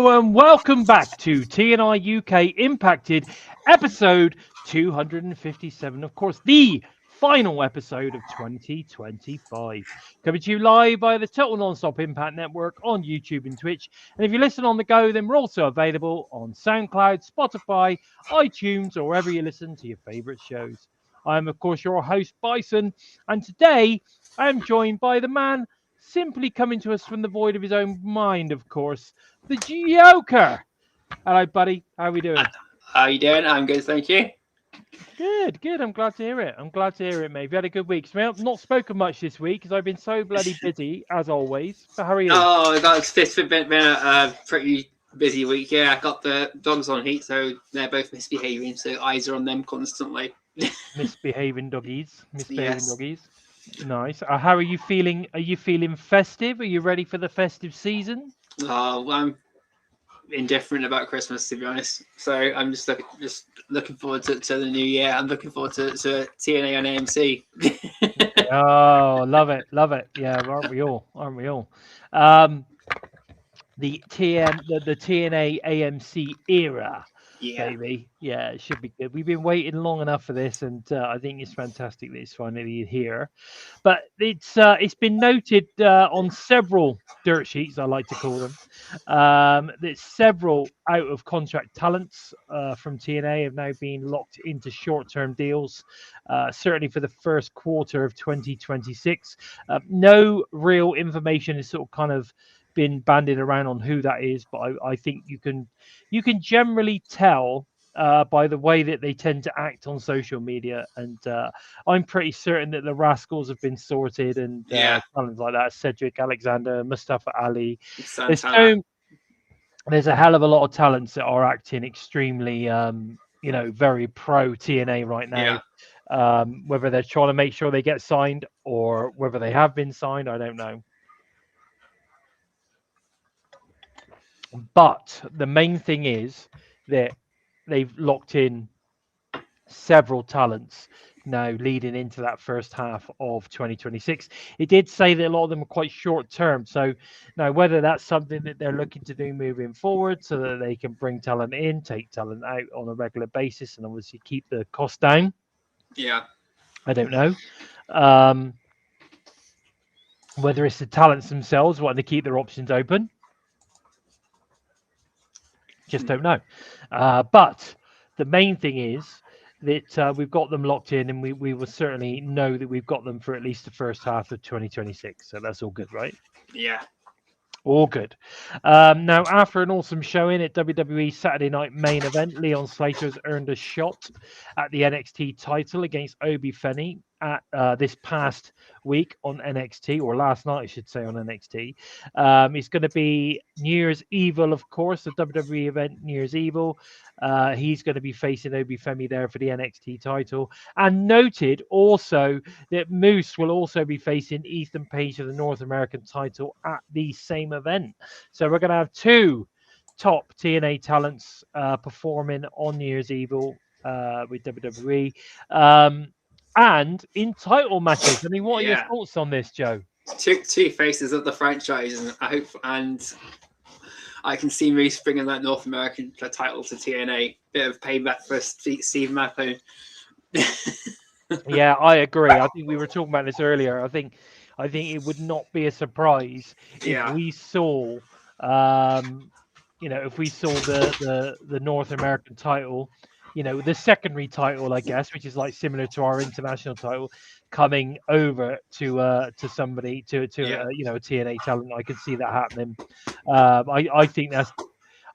Hello and welcome back to TNI UK Impacted episode 257. Of course, the final episode of 2025. Coming to you live by the Total Non-Stop Impact Network on YouTube and Twitch. And if you listen on the go, then we're also available on SoundCloud, Spotify, iTunes, or wherever you listen to your favorite shows. I am, of course, your host, Bison. And today I am joined by the man simply coming to us from the void of his own mind, of course, the Joker. Hello, buddy. How are we doing? How you doing? I'm good, thank you. Good, good. I'm glad to hear it. Mate. Have you had a good week? I've not spoken much this week because I've been so bloody busy, as always. But how are you? Oh, it's been a pretty busy week. Yeah, I got the dogs on heat, so they're both misbehaving, so eyes are on them constantly. Misbehaving doggies. Yes. Doggies. Nice. How are you feeling? Are you feeling festive? Are you ready for the festive season? Well, I'm indifferent about Christmas, to be honest. So I'm just looking forward to the new year. I'm looking forward to TNA and AMC. Oh, love it. Yeah, aren't we all? The TNA AMC era. Yeah. Baby. Yeah, it should be good. We've been waiting long enough for this, and I think it's fantastic that it's finally here. But it's been noted on several dirt sheets, I like to call them, that several out of contract talents from TNA have now been locked into short-term deals, certainly for the first quarter of 2026. No real information is sort of kind of been bandied around on who that is, but I think you can generally tell by the way that they tend to act on social media, and I'm pretty certain that the Rascals have been sorted, and talents like that, Cedric Alexander, Mustafa Ali. Santana. There's a hell of a lot of talents that are acting extremely, very pro TNA right now. Yeah. Whether they're trying to make sure they get signed or whether they have been signed, I don't know. But the main thing is that they've locked in several talents now leading into that first half of 2026. It did say that a lot of them are quite short term. So now whether that's something that they're looking to do moving forward so that they can bring talent in, take talent out on a regular basis, and obviously keep the cost down. Yeah. I don't know. Whether it's the talents themselves wanting to keep their options open. Just don't know. But the main thing is that we've got them locked in, and we will certainly know that we've got them for at least the first half of 2026. So that's all good, right? Yeah. All good. Now, after an awesome showing at WWE Saturday Night Main Event, Leon Slater has earned a shot at the NXT title against Obi Fenny at this past week on NXT, or last night, I should say, on NXT. It's going to be New Year's Evil, of course, the WWE event New Year's Evil. He's going to be facing Obi Femi there for the NXT title. And noted also that Moose will also be facing Ethan Page for the North American title at the same event. So we're going to have two top TNA talents performing on New Year's Evil with WWE. And in title matches. I mean, what are your thoughts on this, Joe? Two faces of the franchise, and I hope, and I can see Moose bringing that North American title to TNA. Bit of payback for Steve Mappo. Yeah, I agree. I think we were talking about this earlier. I think it would not be a surprise if we saw, if we saw the North American title, the secondary title, I guess, which is like similar to our international title, coming over to somebody to a TNA talent. I could see that happening. I think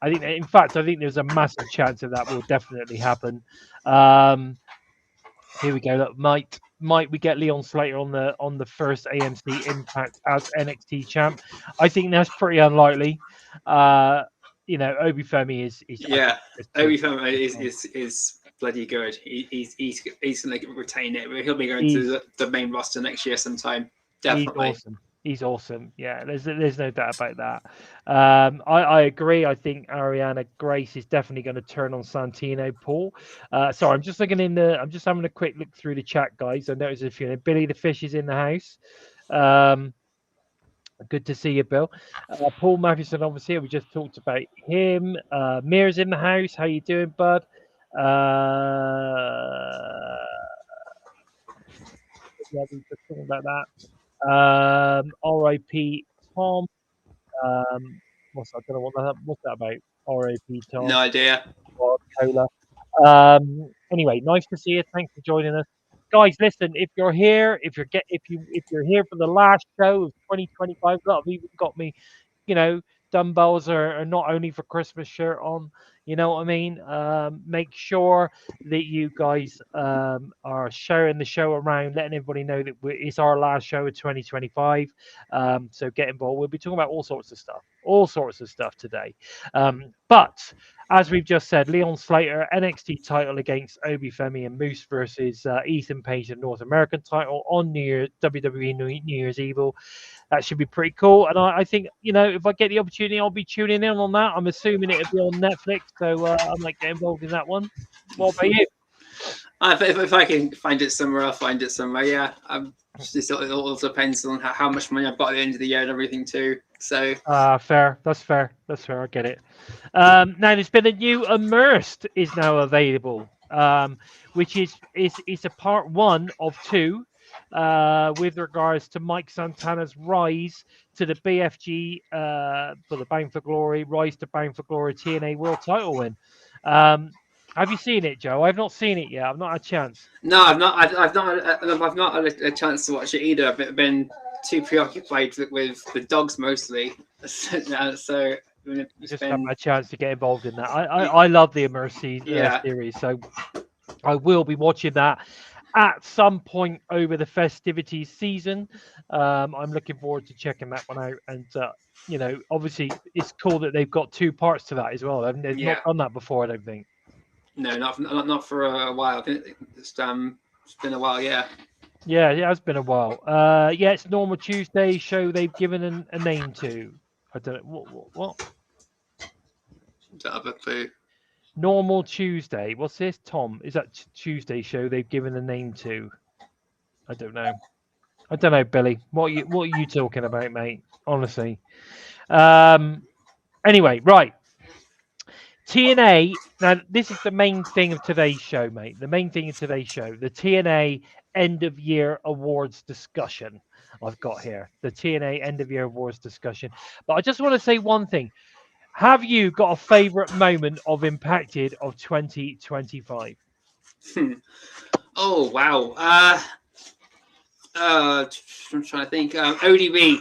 in fact there's a massive chance that will definitely happen. Here we go. Look, might we get Leon Slater on the first AMC Impact as NXT champ? I think that's pretty unlikely. Obi Femi is Obi Femi is bloody good. He's going to retain it. He'll be going to the main roster next year sometime. Definitely. He's awesome. Yeah, there's no doubt about that. I agree. I think Ariana Grace is definitely going to turn on Santino Paul. Sorry, I'm just having a quick look through the chat, guys. I noticed a few. Billy the Fish is in the house. Good to see you, Bill. Paul Mathewson, obviously, we just talked about him. Mir's in the house. How you doing, bud? Yeah, we were just talking about that. R.I.P. Tom. What's I don't know what's that about? R.I.P. Tom. No idea. Cola. Anyway, nice to see you. Thanks for joining us, guys. Listen, if you're here, if you're here for the last show of 2025, a lot of you got me, dumbbells are not only for Christmas shirt on. You know what I mean? Make sure that you guys are sharing the show around, letting everybody know that it's our last show of 2025. So get involved. We'll be talking about all sorts of stuff today. But as we've just said, Leon Slater, NXT title against Obi Femi and Moose versus Ethan Page, the North American title on WWE New Year's Evil. That should be pretty cool. And I think, if I get the opportunity, I'll be tuning in on that. I'm assuming it'll be on Netflix, so I might get involved in that one. What about you? If I can find it somewhere, I'll find it somewhere. Yeah, it all depends on how much money I've got at the end of the year and everything too. So fair. That's fair. I get it. Now there's been a new Immersed is now available, which is a part 1 of 2. With regards to Mike Santana's rise to the BFG for the Bound for Glory, rise to Bound for Glory TNA World Title win. Have you seen it, Joe? I've not seen it yet. I've not had a chance. No, I've not had a chance to watch it either. I've been too preoccupied with the dogs mostly. So just haven't had a chance to get involved in that. I love the Immersive series, so I will be watching that at some point over the festivities season. I'm looking forward to checking that one out. And, obviously it's cool that they've got 2 parts to that as well. They've not done that before, I don't think. No, not for a while. I think it's been a while, yeah. Yeah, it has been a while. It's Normal Tuesday show they've given a name to. I don't know. What? Don't have a clue. Normal Tuesday. What's this, Tom? Is that Tuesday show they've given a name to? I don't know, Billy. What are you talking about, mate? Honestly. Anyway, right. TNA. Now, this is the main thing of today's show, mate. The main thing of today's show, the TNA End of Year Awards discussion. I've got here the TNA End of Year Awards discussion. But I just want to say one thing. Have you got a favorite moment of Impacted of 2025? Oh wow. I'm trying to think. ODB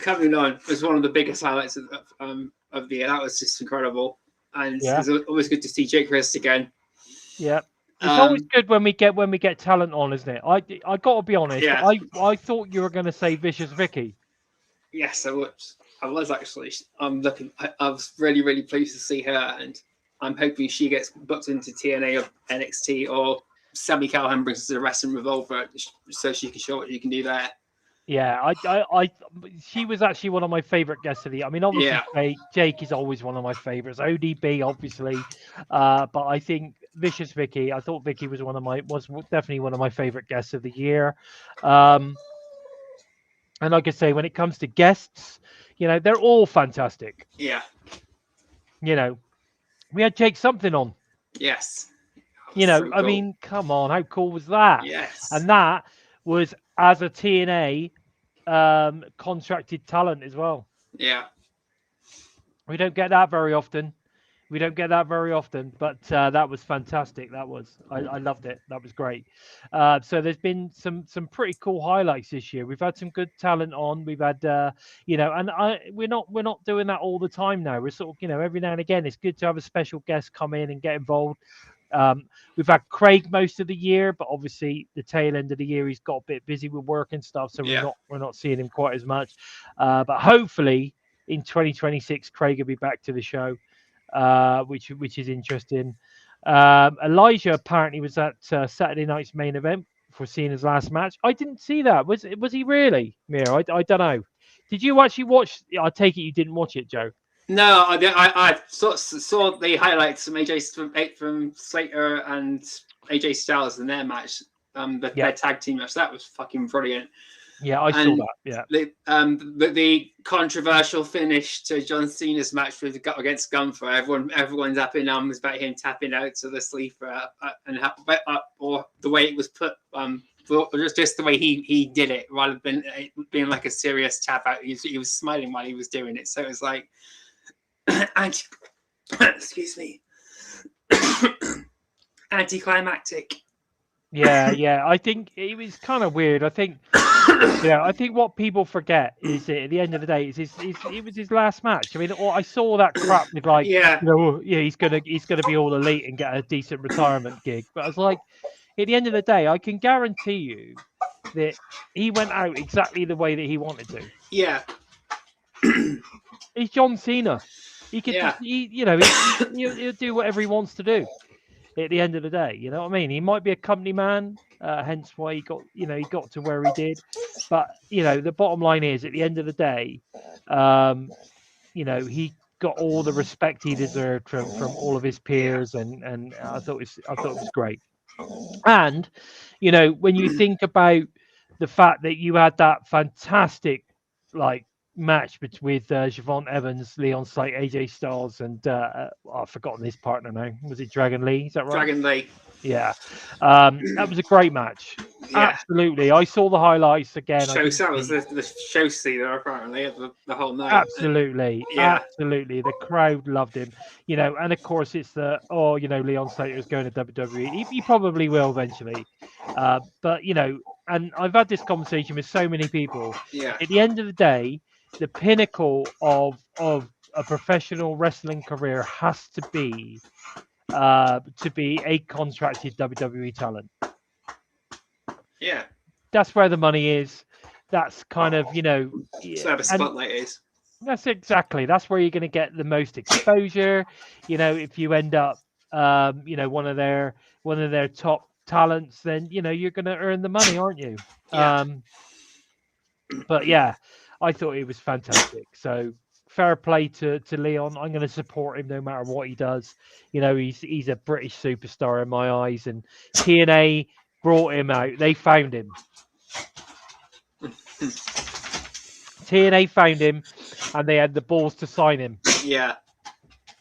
coming on was one of the biggest highlights of the year. That was just incredible, and it's always good to see Jake Crist again. Yeah, it's always good when we get talent on, isn't it? I got to be honest. Yeah. I thought you were going to say Vicious Vicky. Yes, I was actually. I was really, really pleased to see her, and I'm hoping she gets booked into TNA or NXT, or Sammy Callahan brings us a wrestling revolver so she can show what you can do there. Yeah, she was actually one of my favorite guests of the year. I mean, obviously, Jake is always one of my favorites. ODB, obviously, but I think Vicious Vicky. I thought Vicky was definitely one of my favorite guests of the year. And like I say, when it comes to guests, they're all fantastic. Yeah. We had Jake something on. Yes. I mean, come on, how cool was that? Yes. And that was as a TNA contracted talent as well. Yeah. We don't get that very often. But that was fantastic. I loved it. That was great. So there's been some pretty cool highlights this year. We've had some good talent on. We've had, we're not doing that all the time now. We're sort of, every now and again, it's good to have a special guest come in and get involved. We've had Craig most of the year, but obviously the tail end of the year he's got a bit busy with work and stuff, so we're not seeing him quite as much. But hopefully in 2026, Craig will be back to the show. Which is interesting. Elijah apparently was at Saturday night's main event for Cena's last match. I didn't see that. Was he really? Mir, I don't know. Did you actually watch? I take it you didn't watch it, Joe. No, I saw the highlights from Slater and AJ Styles in their match, their tag team match. That was fucking brilliant. Yeah, I saw that. Yeah. The controversial finish to John Cena's match against Gunther. Everyone's up in arms about him tapping out to the sleeper, or the way it was put. Just the way he did it, rather than it being like a serious tap out. He was smiling while he was doing it, so it was like, excuse me, anticlimactic. Yeah. I think it was kind of weird. I think, I think what people forget is that at the end of the day, it was his last match. I mean, I saw that crap with like, he's gonna be all elite and get a decent retirement gig. But I was like, at the end of the day, I can guarantee you that he went out exactly the way that he wanted to. Yeah. He's John Cena. He could, he'll do whatever he wants to do. At the end of the day, you know what I mean? He might be a company man, hence why he got to where he did. But the bottom line is, at the end of the day, he got all the respect he deserved from all of his peers, and I thought it was great. And when you think about the fact that you had that fantastic match with Javon Evans, Leon Slater, AJ Styles, and I've forgotten his partner now. Was it Dragon Lee? Is that right? Dragon Lee. Yeah. That was a great match. Yeah. Absolutely. I saw the highlights again. That was the show stealer, apparently, the whole night. Absolutely. Absolutely. The crowd loved him. And of course it's Leon Slater is going to WWE. He probably will eventually. But and I've had this conversation with so many people. Yeah. At the end of the day, the pinnacle of a professional wrestling career has to be a contracted WWE talent. Yeah. That's where the money is. That's kind of, That's where the spotlight is. That's where you're going to get the most exposure. If you end up, one of their top talents, then, you're going to earn the money, aren't you? Yeah. But yeah, I thought it was fantastic. So fair play to Leon. I'm going to support him no matter what he does. He's a British superstar in my eyes, and TNA brought him out. They found him. TNA found him, and they had the balls to sign him. Yeah.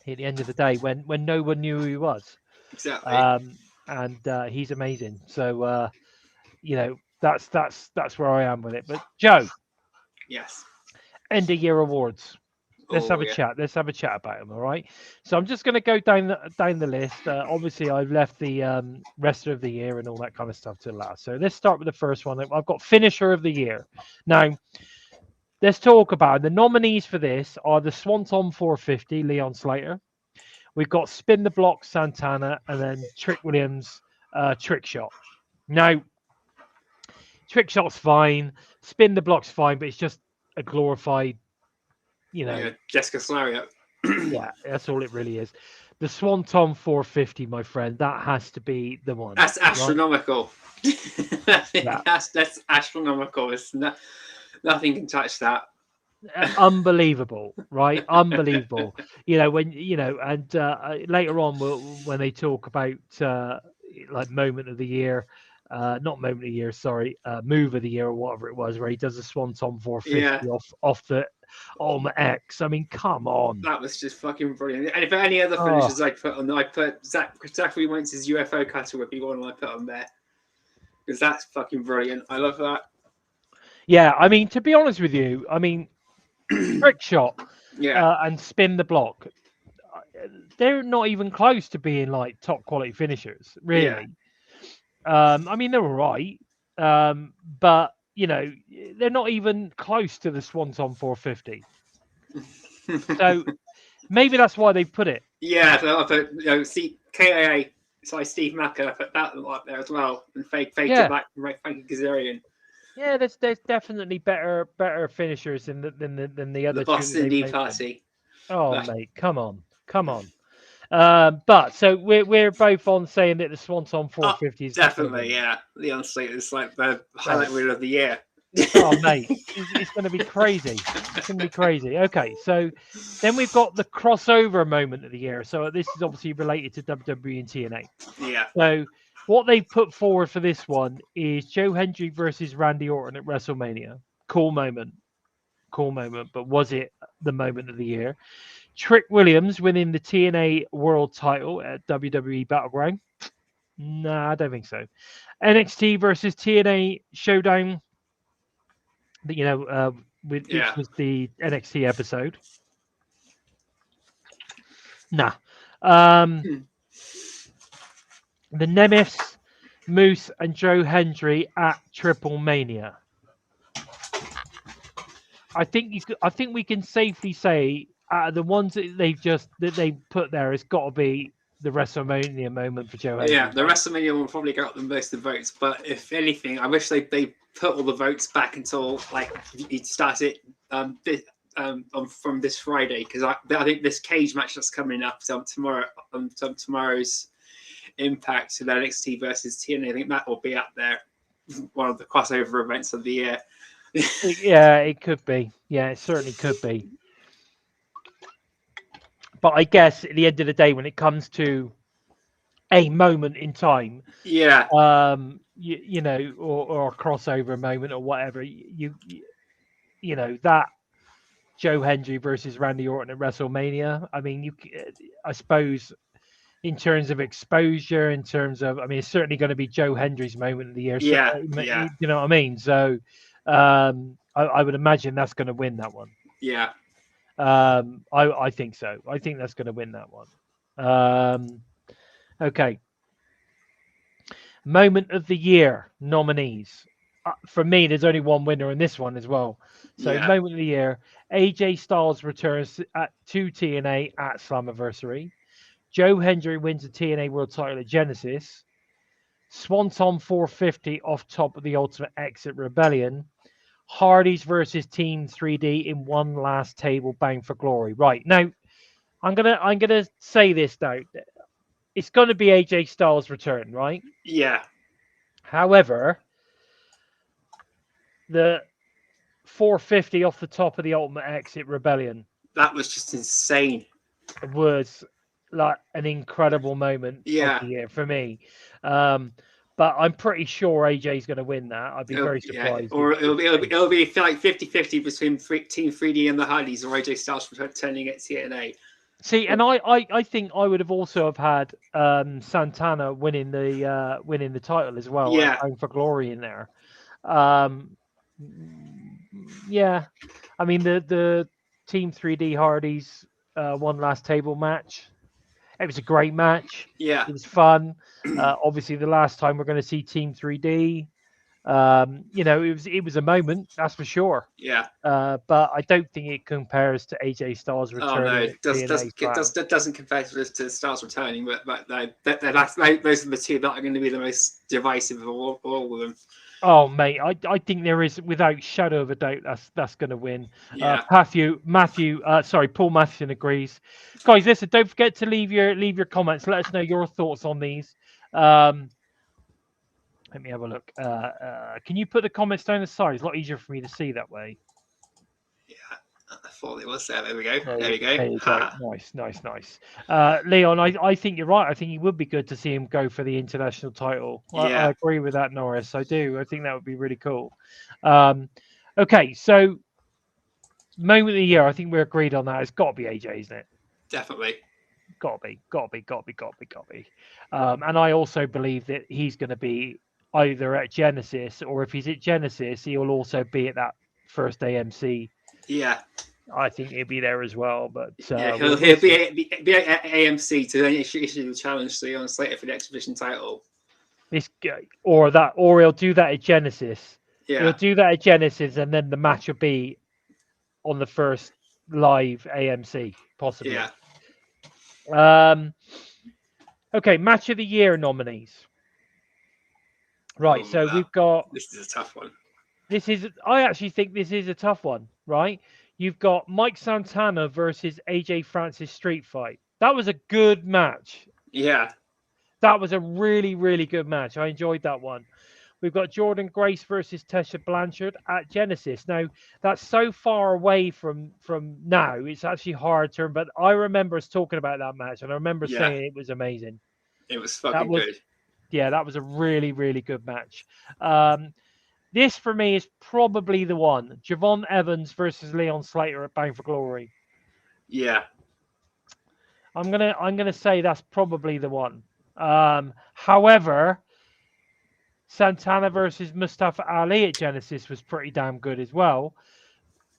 At the end of the day, when no one knew who he was. Exactly. And he's amazing. So that's where I am with it. But Joe. Yes. End of year awards. Let's have a chat. Let's have a chat about them. All right. So I'm just going to go down the list. Obviously, I've left the rest of the year and all that kind of stuff to last. So let's start with the first one. I've got finisher of the year. Now, let's talk about it. The nominees for this are the Swanton 450, Leon Slater. We've got Spin the Block, Santana, and then Trick Williams, Trick Shot. Now, Trick Shot's fine. Spin the Block's fine, but it's just a glorified, Jessica Slater. Yeah, that's all it really is. The Swanton 450, my friend, that has to be the one. That's astronomical. Yeah. That's astronomical. Nothing can touch that. Unbelievable, right? Unbelievable. When and later on when they talk about moment of the year, not moment of the year, sorry, move of the year or whatever it was, where he does a Swanton 450 off the X. I mean, come on. That was just fucking brilliant. And if any other finishes I put on, I put Zach Wentz's UFO cutter would be one I put on there, because that's fucking brilliant. I love that. Yeah, I mean, to be honest with you, I mean, Trick Shot and Spin the Block, they're not even close to being like top quality finishers, really. Yeah. I mean, they're all right, but they're not even close to the Swanton 450. So maybe that's why they put it. Yeah, so I put see KAA, so Steve Macker, I put that up there as well, and fake it back from Frankie Kazarian. Yeah, there's definitely better finishers than the other. The Boston D Party. Oh mate, come on. But so we're both on saying that the Swanton 450 is definitely, yeah. Leon Slater is like the highlight reel of the year. Oh mate, it's going to be crazy. It's going to be crazy. Okay, so then we've got the crossover moment of the year. So this is obviously related to WWE and TNA. Yeah. So what they put forward for this one is Joe Hendry versus Randy Orton at WrestleMania. Cool moment. But was it the moment of the year? Trick Williams winning the TNA World Title at WWE Battleground. Nah, I don't think so. NXT versus TNA Showdown. Which was the NXT episode. Nah. The Nemeths, Moose, and Joe Hendry at Triple Mania. I think we can safely say the ones that they put there has got to be the WrestleMania moment for Joe Hendry. Yeah, the WrestleMania will probably get the most of the votes. But if anything, I wish they put all the votes back until like it started from this Friday, because I think this cage match that's coming up tomorrow tomorrow's Impact to NXT versus TNA. I think that will be up there, one of the crossover events of the year. Yeah, it could be. Yeah, it certainly could be. But I guess at the end of the day, when it comes to a moment in time, yeah, you know, or a crossover moment or whatever, you know that Joe Hendry versus Randy Orton at WrestleMania. I mean, I suppose in terms of exposure, in terms of, I mean, it's certainly going to be Joe Hendry's moment of the year. Yeah, You know what I mean? So I would imagine that's going to win that one. Yeah. I think so. I think that's going to win that one. Okay. Moment of the year nominees. For me, there's only one winner in this one as well. So moment of the year, AJ Styles returns to TNA at Slammiversary. Joe Hendry wins the TNA World Title at Genesis. Swanton 450 off top of the Ultimate Exit Rebellion. Hardys versus Team 3D in one last table bang for glory. Right now, I'm gonna say this now. It's gonna be AJ Styles' return, right? Yeah. However, the 450 off the top of the Ultimate Exit Rebellion. That was just insane. It was like an incredible moment of the year for me. But I'm pretty sure AJ's going to win that. I'd be very surprised. Yeah. Or it'll be like 50-50 between Team 3D and the Hardys, or AJ Styles returning at TNA. See, and I think I would have also have had Santana winning the title as well. Yeah. Going for glory in there. Yeah. I mean the Team 3D Hardys one last table match. It was a great match. Yeah. It was fun. Obviously, the last time we're going to see Team 3D. You know, it was a moment, that's for sure. Yeah. But I don't think it compares to AJ Styles returning. Oh no, it doesn't compare to Styles returning. But those are the two that are going to be the most divisive of all of them. Oh mate, I think there is, without shadow of a doubt, that's going to win. Yeah. Paul Matheson agrees. Guys, listen, don't forget to leave your comments. Let us know your thoughts on these. Let me have a look. Can you put the comments down the side? It's a lot easier for me to see that way. Yeah, I thought it was there. There we go. There we go. There you go. Nice. Leon, I think you're right. I think it would be good to see him go for the international title. I agree with that, Norris. I do. I think that would be really cool. Okay, so moment of the year, I think we're agreed on that. It's got to be AJ, isn't it? Definitely. Got to be. And I also believe that he's going to be either at Genesis, or if he's at Genesis, he will also be at that first AMC. Yeah. I think he'll be there as well. But he'll be at AMC to then issue the challenge to on Slater for the exhibition title. Or he'll do that at Genesis. Yeah. He'll do that at Genesis, and then the match will be on the first live AMC, possibly. Yeah. Okay, match of the year nominees. Right, so we've got. This is a tough one. I actually think this is a tough one, right? You've got Mike Santana versus AJ Francis street fight. That was a good match. Yeah. That was a really, really good match. I enjoyed that one. We've got Jordan Grace versus Tessa Blanchard at Genesis. Now, that's so far away from now. It's actually hard to, but I remember us talking about that match, and I remember saying it was amazing. It was fucking good. Yeah, that was a really, really good match. This for me is probably the one. Javon Evans versus Leon Slater at Bound for Glory. Yeah. I'm gonna say that's probably the one. However, Santana versus Mustafa Ali at Genesis was pretty damn good as well.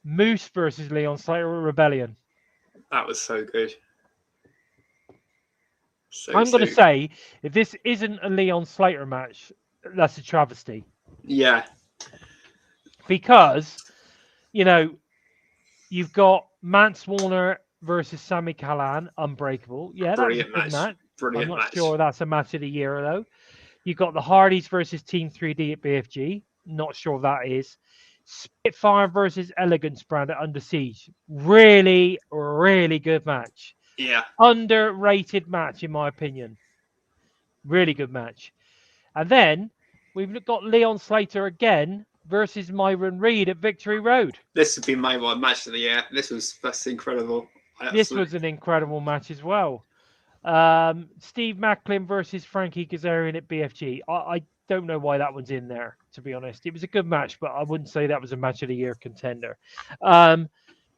Moose versus Leon Slater at Rebellion. That was so good. I'm going to say, if this isn't a Leon Slater match, that's a travesty. Yeah. Because, you know, you've got Mance Warner versus Sami Callihan, Unbreakable. Yeah, that was a good match. Brilliant I'm not match. sure that's a match of the year, though. You've got the Hardys versus Team 3D at BFG. Not sure that is. Spitfire versus Elegance brand at Under Siege. Really, really good match. Yeah. Underrated match, in my opinion. Really good match. And then we've got Leon Slater again versus Myron Reed at Victory Road. This would be my one match of the year. That's incredible. This was an incredible match as well. Steve Macklin versus Frankie Kazarian at BFG. I don't know why that one's in there, to be honest. It was a good match, but I wouldn't say that was a match of the year contender.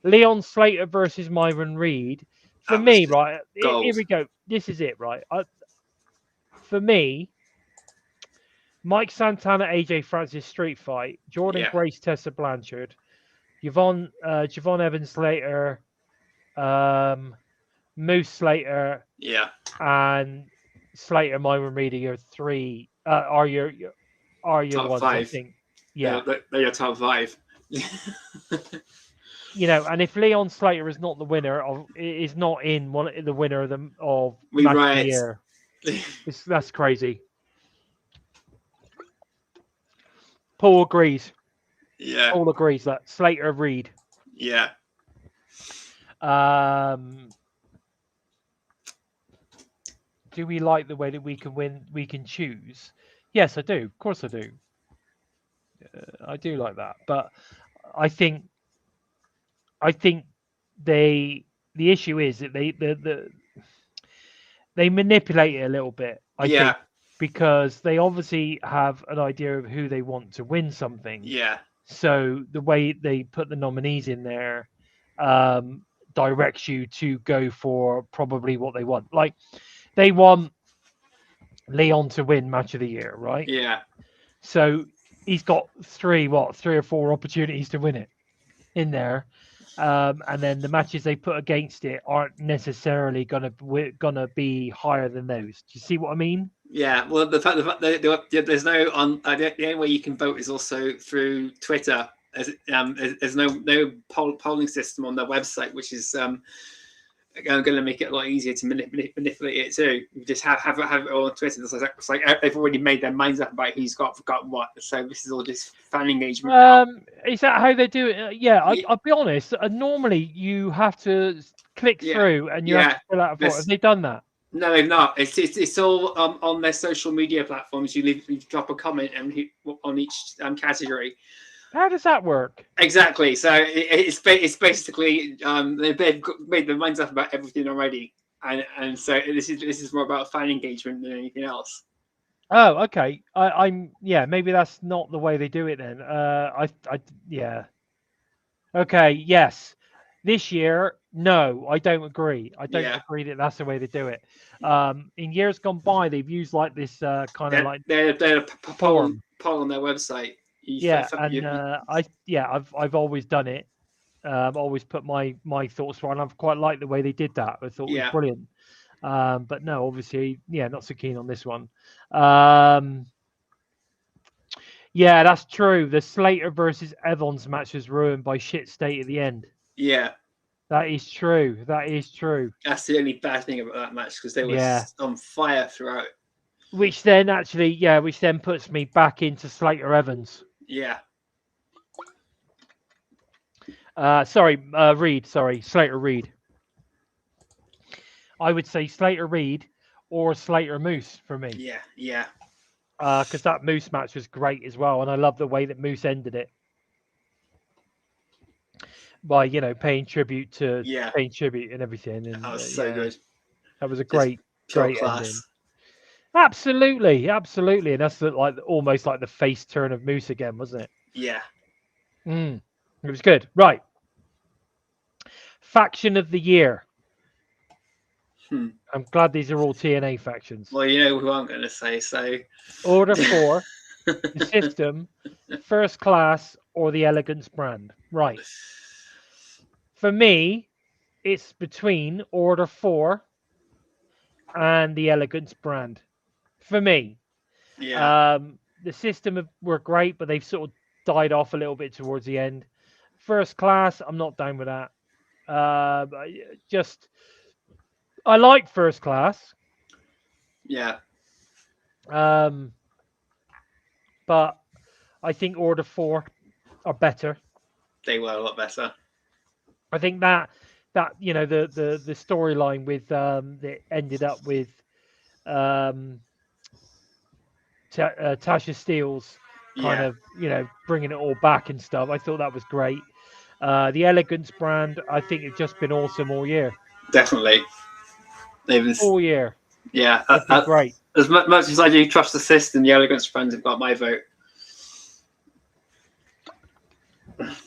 Leon Slater versus Myron Reed. For me, right, here we go. This is it, right? For me, Mike Santana, AJ Francis street fight, Jordan Grace, Tessa Blanchard, Javon Evans Slater, Moose Slater, and Slater Myron Reed are your three. Are your top ones? Five. I think. Yeah, they're your top five. You know, and if Leon Slater is not the winner is not in the winner of match of the year, that's crazy. Paul agrees. Yeah. Paul agrees that Slater Reed. Yeah. Do we like the way that we can win? We can choose. Yes, I do. Of course, I do. I do like that, but I think the issue is that they manipulate it a little bit. I think because they obviously have an idea of who they want to win something. Yeah. So the way they put the nominees in there directs you to go for probably what they want. Like they want Leon to win match of the year, right? Yeah. So he's got three or four opportunities to win it in there. And then the matches they put against it aren't necessarily gonna be higher than those. Do you see what I mean? Yeah. Well, the fact that there's no the only way you can vote is also through Twitter. There's no polling system on their website, which is going to make it a lot easier to manipulate it too. You just have it all on Twitter. It's like they've already made their minds up about who's got what. So this is all just fan engagement. Is that how they do it? Yeah, I'll be honest. Normally you have to click through and you have to fill out a vote. Have they done that? No, they've not. It's all on their social media platforms. You drop a comment on each category. How does that work? Exactly. So it's basically they've made their minds up about everything already, and so this is more about fan engagement than anything else. Oh, okay. Maybe that's not the way they do it then. Okay. Yes. This year, no, I don't agree. I don't agree that that's the way to do it. In years gone by, they've used like this kind of like they're a poll on their website. I've always done it. I've always put my thoughts on. I've quite liked the way they did that. I thought it was brilliant. But no, obviously, not so keen on this one. Yeah, that's true. The Slater versus Evans match was ruined by shit state at the end. Yeah. That is true. That is true. That's the only bad thing about that match because they were on fire throughout. Which then puts me back into Slater Evans. Yeah. Reed. Sorry, Slater Reed. I would say Slater Reed or Slater Moose for me. Yeah, yeah. Because that Moose match was great as well, and I love the way that Moose ended it by paying tribute and everything. And that was so good. That was a great ending. Absolutely, absolutely, and that's like almost like the face turn of Moose again, wasn't it? Yeah. It was good. Right. Faction of the year. I'm glad these are all TNA factions. Well, you know who I'm going to say. So Order 4, the System, First Class, or the Elegance brand. Right. For me, it's between Order 4 and the Elegance brand. For me, yeah, the System were great, but they've sort of died off a little bit towards the end. First Class, I'm not down with that. I like First Class, yeah, but I think Order 4 are better. they were a lot better. I think that the storyline with that ended up with Tasha Steele's kind Yeah, of bringing it all back and stuff. I thought that was great. The Elegance brand, I think, have just been awesome all year. definitely. They've been, All year, yeah, they've been great. as much as I do trust the system, the Elegance friends have got my vote.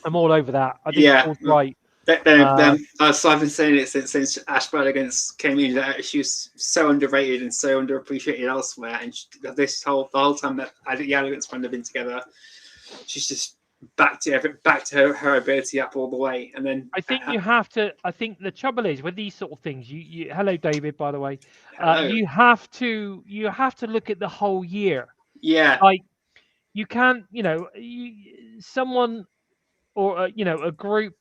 I'm all over that. I think Yeah. Paul's right. So I've been saying it since Ash Elegance came in, that she was so underrated and so underappreciated elsewhere. And the whole time that the Elegance friend have been together, she's just back to her ability up all the way. And then I think you have to. I think the trouble is with these sort of things. You hello, David. By the way, you have to look at the whole year. Yeah, Like you can't. Someone or a group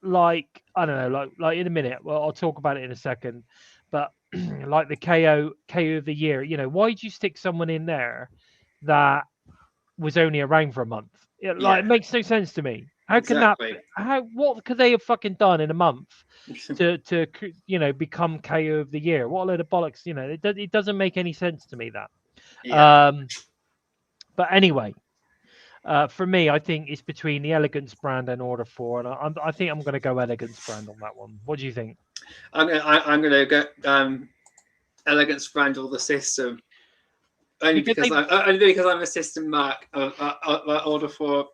like I don't know, like in a minute. Well, I'll talk about it in a second. But like the KO of the year. Why do you stick someone in there that was only around for a month? It makes no sense to me. How can exactly. what could they have fucking done in a month to become KO of the year? What a load of bollocks! It doesn't make any sense to me that. Yeah. But anyway, for me, I think it's between the Elegance brand and Order 4, and I think I'm going to go Elegance brand on that one. What do you think? I'm gonna go Elegance brand or the system. Only because I'm a system mark. Order 4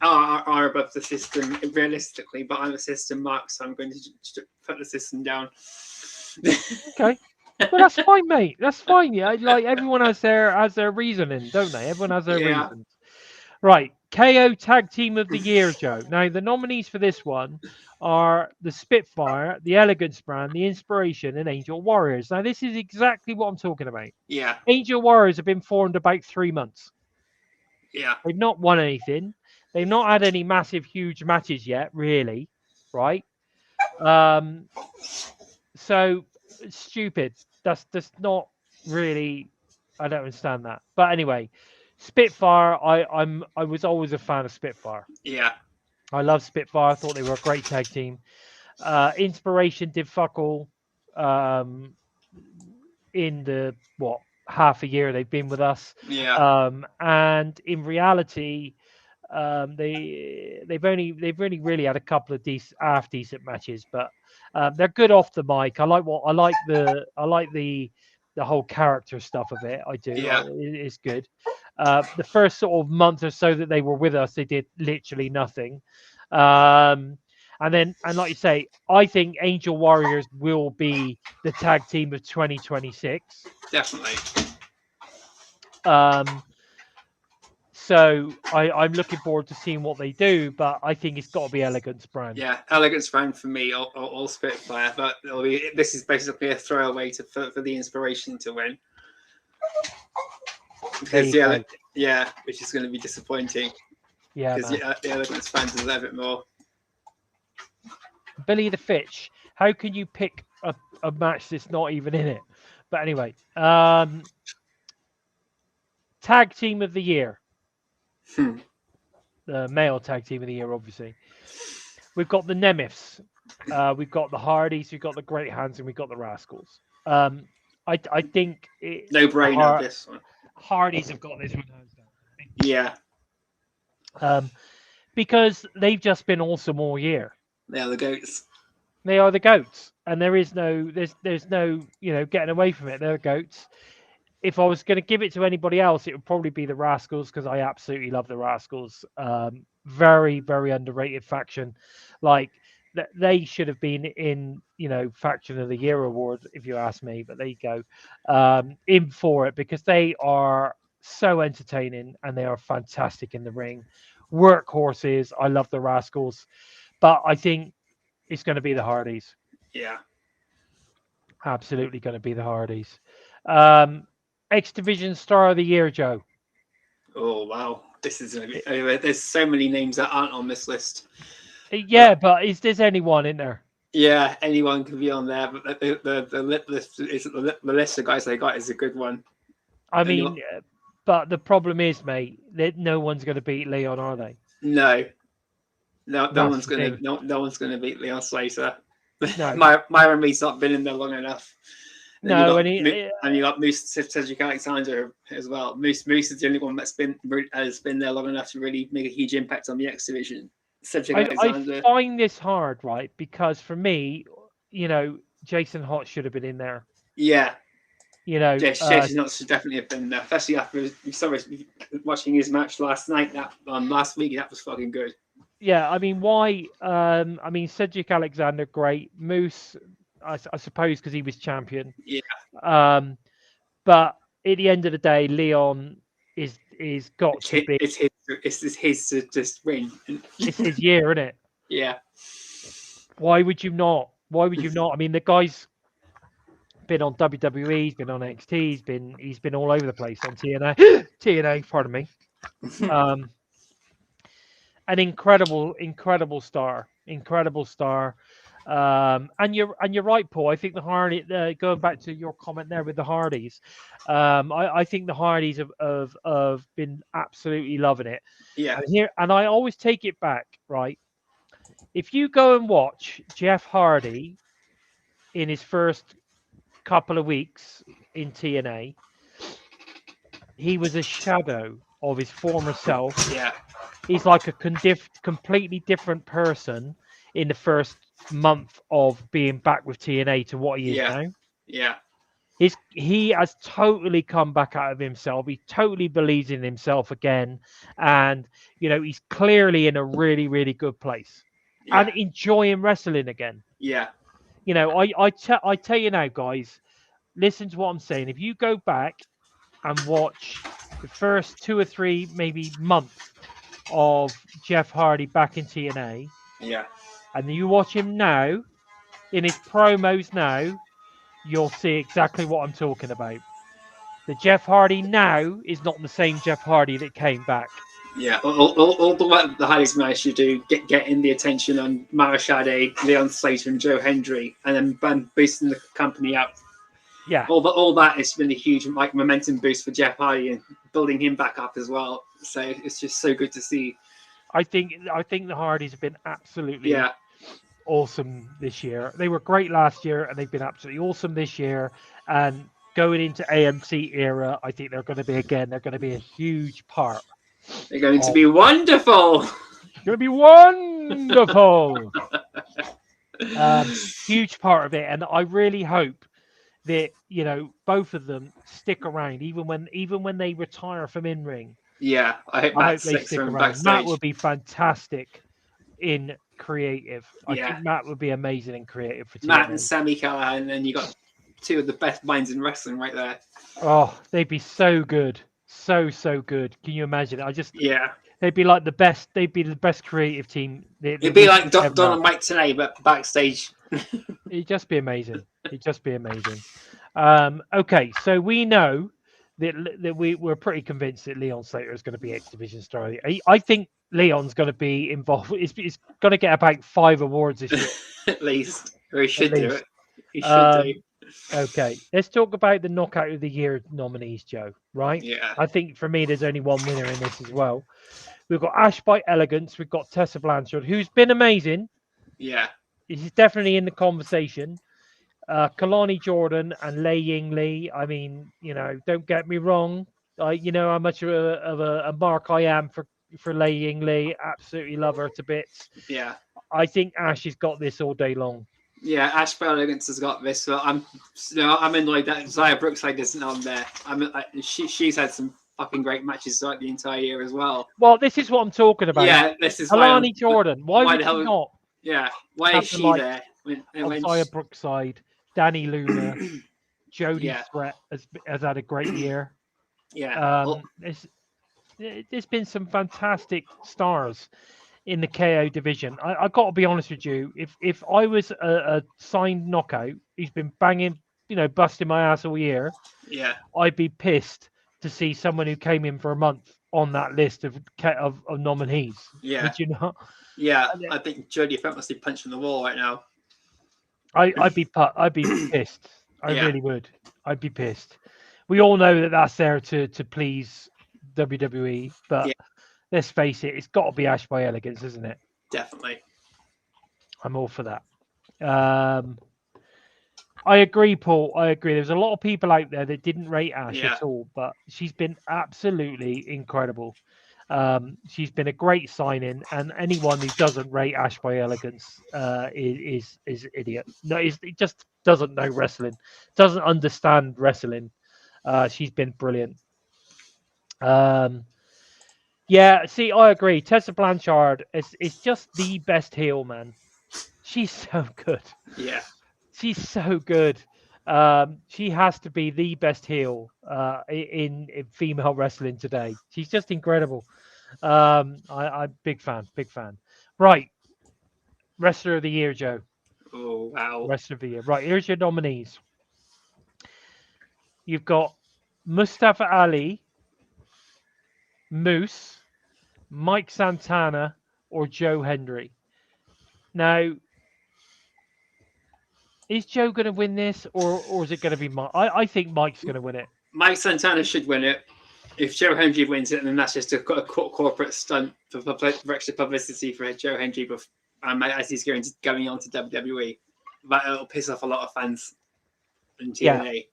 are above the system realistically, but I'm a system mark, so I'm going to put the system down. Okay. Well, that's fine, mate. That's fine. Yeah, like everyone has their reasoning, don't they? Everyone has their reasons. Right. KO Tag Team of the Year, Joe. Now, the nominees for this one are the Spitfire, the Elegance brand, the Inspiration, and Angel Warriors. Now, this is exactly what I'm talking about. Yeah. Angel Warriors have been formed about 3 months. Yeah. They've not won anything. They've not had any massive, huge matches yet, really. Right? So stupid. That's not really. I don't understand that. But anyway, Spitfire. I was always a fan of Spitfire. Yeah. I love Spitfire. I thought they were a great tag team. Inspiration did fuck all. In the half a year they've been with us. Yeah. And in reality, they've only really had a couple of decent matches, but they're good off the mic. I like the whole character stuff of it. I do. Yeah. It's good. The first sort of month or so that they were with us, they did literally nothing. And like you say, I think Angel Warriors will be the tag team of 2026. Definitely. So I'm looking forward to seeing what they do, but I think it's got to be Elegance brand. Yeah, Elegance brand for me, all Spitfire. But this is basically a throwaway for the Inspiration to win. Because which is going to be disappointing. Yeah, because the Elegance fans deserve it more. Billy the Fitch, how can you pick a match that's not even in it? But anyway, tag team of the year. The male tag team of the year, obviously. We've got the Nemeths, we've got the Hardys, we've got the Great Hands, and we've got the Rascals. I think no brainer this one. Hardys have got this one hands down. Yeah. Because they've just been awesome all year. They are the goats. They are the goats. and there's no getting away from it. They're goats. If I was going to give it to anybody else, it would probably be the Rascals, because I absolutely love the Rascals. Very, very underrated faction. Like they should have been in, Faction of the Year award, if you ask me. But there you go, in for it, because they are so entertaining and they are fantastic in the ring. Workhorses. I love the Rascals, but I think it's going to be the Hardys. Yeah. Absolutely going to be the Hardys. X Division Star of the Year, Joe. Oh wow, this is gonna be. There's so many names that aren't on this list. Yeah, but is there anyone in there? Yeah, anyone can be on there, but the list of guys they got is a good one. I mean, but the problem is, mate, that no one's going to beat Leon, are they? No one's gonna beat Leon Slater. No. Myron Reed's not been in there long enough. No, and you got Moose Cedric Alexander as well. Moose is the only one has been there long enough to really make a huge impact on the X Division. I find this hard, right? Because for me, Jason Hott should have been in there. Yeah. Jason Hott should definitely have been there, especially after watching his match last week. That was fucking good. Yeah, I mean, why? Cedric Alexander, great. Moose, I suppose, because he was champion. Yeah. But at the end of the day, Leon is got to be. It's his to just win. It's his year, isn't it? Yeah. Why would you not? I mean, the guy's been on WWE, he's been on NXT, he's been all over the place on TNA. Pardon me. An incredible star. And you're right, Paul. I think the Hardy. Going back to your comment there with the Hardys, I think the Hardys have been absolutely loving it. Yeah. And I always take it back, right? If you go and watch Jeff Hardy in his first couple of weeks in TNA, he was a shadow of his former self. Yeah. He's like a completely different person in the first month of being back with TNA to what he is now. Yeah. He has totally come back out of himself. He totally believes in himself again. And, he's clearly in a really, really good place. Yeah. And enjoying wrestling again. Yeah. I tell you now, guys, listen to what I'm saying. If you go back and watch the first 2 or 3, maybe months of Jeff Hardy back in TNA. Yeah. And you watch him now, in his promos now, you'll see exactly what I'm talking about. The Jeff Hardy now is not the same Jeff Hardy that came back. Yeah, all the Hardys managed to do, getting the attention on Marashade, Leon Slater, and Joe Hendry, and then boosting the company up. Yeah, all that has been a huge momentum boost for Jeff Hardy and building him back up as well. So it's just so good to see. I think the Hardys have been absolutely awesome this year. They were great last year, and they've been absolutely awesome this year. And going into AMC era, I think they're going to be a huge part. They're going to be wonderful. Going to be wonderful. Huge part of it, and I really hope that both of them stick around even when they retire from in ring. Yeah, I hope they stick around. Backstage. Matt would be fantastic in creative. I think Matt would be amazing in creative for TNA. Matt and Sami Callihan, and you got 2 of the best minds in wrestling right there. Oh, they'd be so good. So good. Can you imagine it? They'd be like the best. They'd be the best creative team. It'd be like Don and Mike today, but backstage. It'd just be amazing. Okay, so we know that we're pretty convinced that Leon Slater is going to be X Division Star. I think Leon's going to be involved. He's going to get about 5 awards this year. At least. Or he should do it. He should do. Okay, let's talk about the Knockout of the Year nominees, Joe. Right? Yeah. I think for me, there's only one winner in this as well. We've got Ash by Elegance. We've got Tessa Blanchard, who's been amazing. Yeah. She's definitely in the conversation. Kalani Jordan and Lei Ying Lee. I mean, don't get me wrong. You know how much of a mark I am for Lei Ying Lee. Absolutely love her to bits. Yeah. I think Ash has got this all day long. Yeah, Ashby Elegance has got this. So I'm annoyed that Zaya Brookside isn't on there. She's had some fucking great matches throughout the entire year as well. Well, this is what I'm talking about. Yeah, this is Alani Jordan. Why would the she hell? not? Yeah, why is she there? Zaya Brookside, Dani Luna, Jody Yeah. Sweat has had a great year. Yeah. There's been some fantastic stars in the KO division. I got to be honest with you. If I was a signed knockout who's been banging, busting my ass all year, yeah, I'd be pissed to see someone who came in for a month on that list of nominees. Yeah. Would you not? Yeah, I think Jodie Fett must be punching the wall right now. I'd be pissed. I really would. I'd be pissed. We all know that that's there to please WWE, but let's face it, it's got to be Ash by Elegance, isn't it? Definitely. I'm all for that. I agree, Paul. I agree. There's a lot of people out there that didn't rate Ash at all, but she's been absolutely incredible. She's been a great signing, and anyone who doesn't rate Ash by Elegance is an idiot. No, he just doesn't know wrestling, doesn't understand wrestling. She's been brilliant. Yeah, see, I agree. Tessa Blanchard is just the best heel, man. She's so good. Yeah. She's so good. She has to be the best heel in female wrestling today. She's just incredible. I'm big fan. Right. Wrestler of the year, Joe. Oh, wow. Wrestler of the year. Right, here's your nominees. You've got Mustafa Ali, Moose, Mike Santana, or Joe Hendry. Now, is Joe going to win this, or is it going to be Mike? I think Mike's going to win it. Mike Santana should win it. If Joe Hendry wins it, then that's just a corporate stunt for extra publicity for Joe Hendry as he's going on to WWE. But it'll piss off a lot of fans in TNA.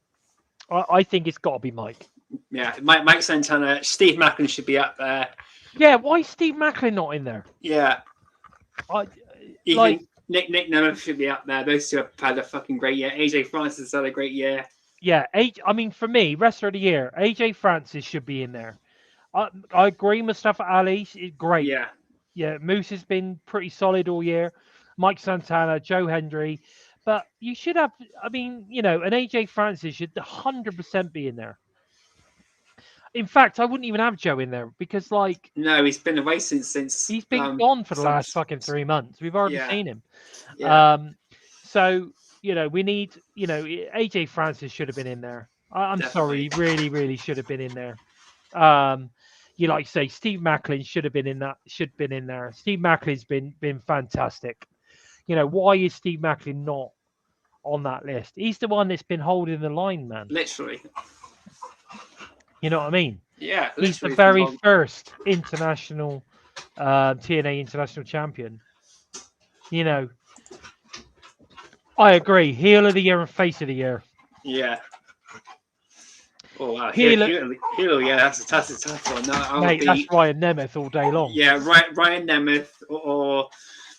Yeah. I think it's got to be Mike. Yeah, Mike Santana. Steve Macklin should be up there. Yeah, why is Steve Macklin not in there? Yeah. Nick Nemeth should be up there. Those two have had a fucking great year. AJ Francis has had a great year. Yeah, I mean, for me, wrestler of the year, AJ Francis should be in there. I agree. Mustafa Ali is great. Yeah. Moose has been pretty solid all year. Mike Santana, Joe Hendry, but you should have. I mean, an AJ Francis should 100% be in there. In fact, I wouldn't even have Joe in there because, no, he's been away since he's been gone for the last fucking 3 months. We've already seen him. Yeah. So we need. AJ Francis should have been in there. I'm sorry, he really, really should have been in there. You like say Steve Macklin should have been in that. Should have been in there. Steve Macklin's been fantastic. Why is Steve Macklin not on that list? He's the one that's been holding the line, man. Literally. You know what I mean? Yeah. He's the very first international TNA international champion. I agree. Heel of the year and face of the year. Yeah. Oh wow. Heel, yeah, that's a tough one. Mate, that's Ryan Nemeth all day long. Yeah, Ryan Nemeth or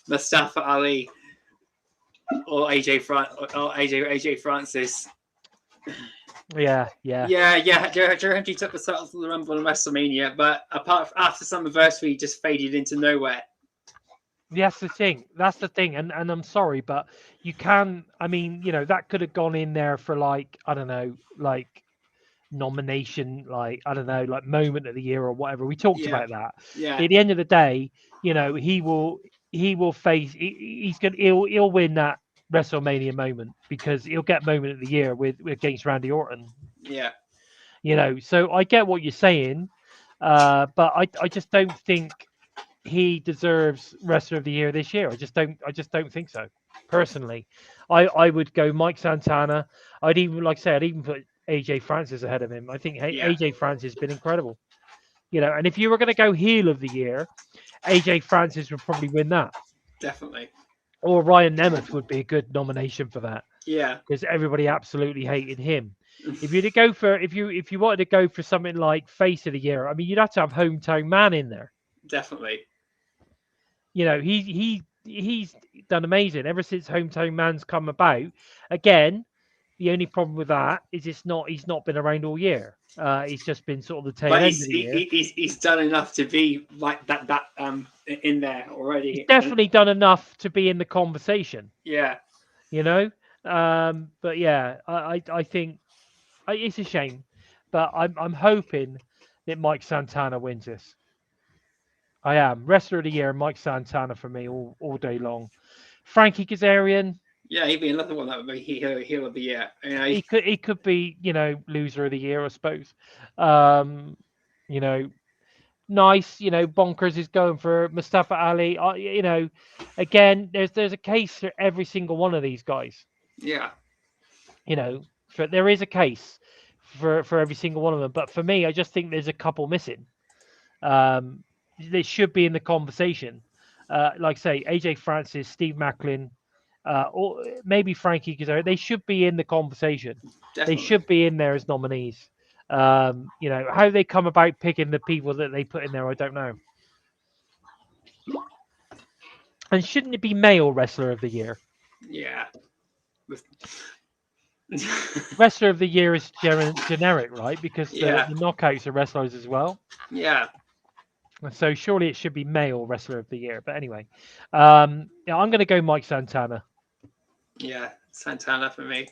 Mustafa Ali or AJ Francis. Yeah. Joe Hendry took the title to the Rumble in WrestleMania, but after Summerversary, he just faded into nowhere. That's the thing. And I'm sorry, but you can. I mean, that could have gone in there for I don't know, nomination, I don't know, moment of the year or whatever. We talked about that. Yeah. At the end of the day, he will face. He'll win that WrestleMania moment because he'll get moment of the year against Randy Orton. Yeah. So I get what you're saying, but I just don't think he deserves wrestler of the year this year. I just don't think so. Personally, I would go Mike Santana. I'd even put AJ Francis ahead of him. I think AJ Francis has been incredible. And if you were going to go heel of the year, AJ Francis would probably win that. Definitely. Or Ryan Nemeth would be a good nomination for that. Yeah. Because everybody absolutely hated him. If you wanted to go for something like face of the year, I mean, you'd have to have hometown man in there. Definitely. He he's done amazing ever since Hometown Man's come about. Again, the only problem with that is he's not been around all year. He's just been sort of the tail But end of the year. he's done enough to be like that in there already. He's definitely done enough to be in the conversation. Yeah. You know, but yeah, I think it's a shame, but I'm hoping that Mike Santana wins this. I am. Wrestler of the year, Mike Santana for me all day long. Frankie Kazarian. Yeah, he'd be another one that would be heel of the year. You know, He could be, loser of the year, I suppose. You know, nice, Bonkers is going for Mustafa Ali. Again, there's a case for every single one of these guys. yeah. There is a case for every single one of them. But for me, I just think there's a couple missing. They should be in the conversation. Like say, AJ Francis, Steve Macklin, or maybe Frankie Kazarian. They should be in the conversation. Definitely. They should be in there as nominees. How they come about picking the people that they put in there, I don't know. And shouldn't it be male wrestler of the year? Yeah. Wrestler of the year is generic, right? Because Yeah. the knockouts are wrestlers as well. Yeah. So surely it should be male wrestler of the year. But anyway, I'm going to go Mike Santana. Yeah, Santana for me.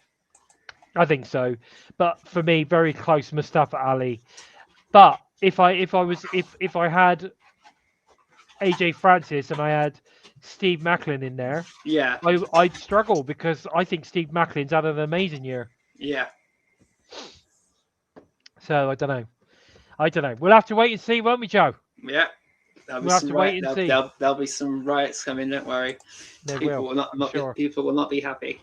I think so. But for me, very close Mustafa Ali. But if I had AJ Francis and I had Steve Macklin in there, yeah, I'd struggle because I think Steve Macklin's had an amazing year. Yeah. So I don't know. We'll have to wait and see, won't we, Joe? Yeah. We'll have to wait and see. There'll be some riots coming. Don't worry. People will not be happy.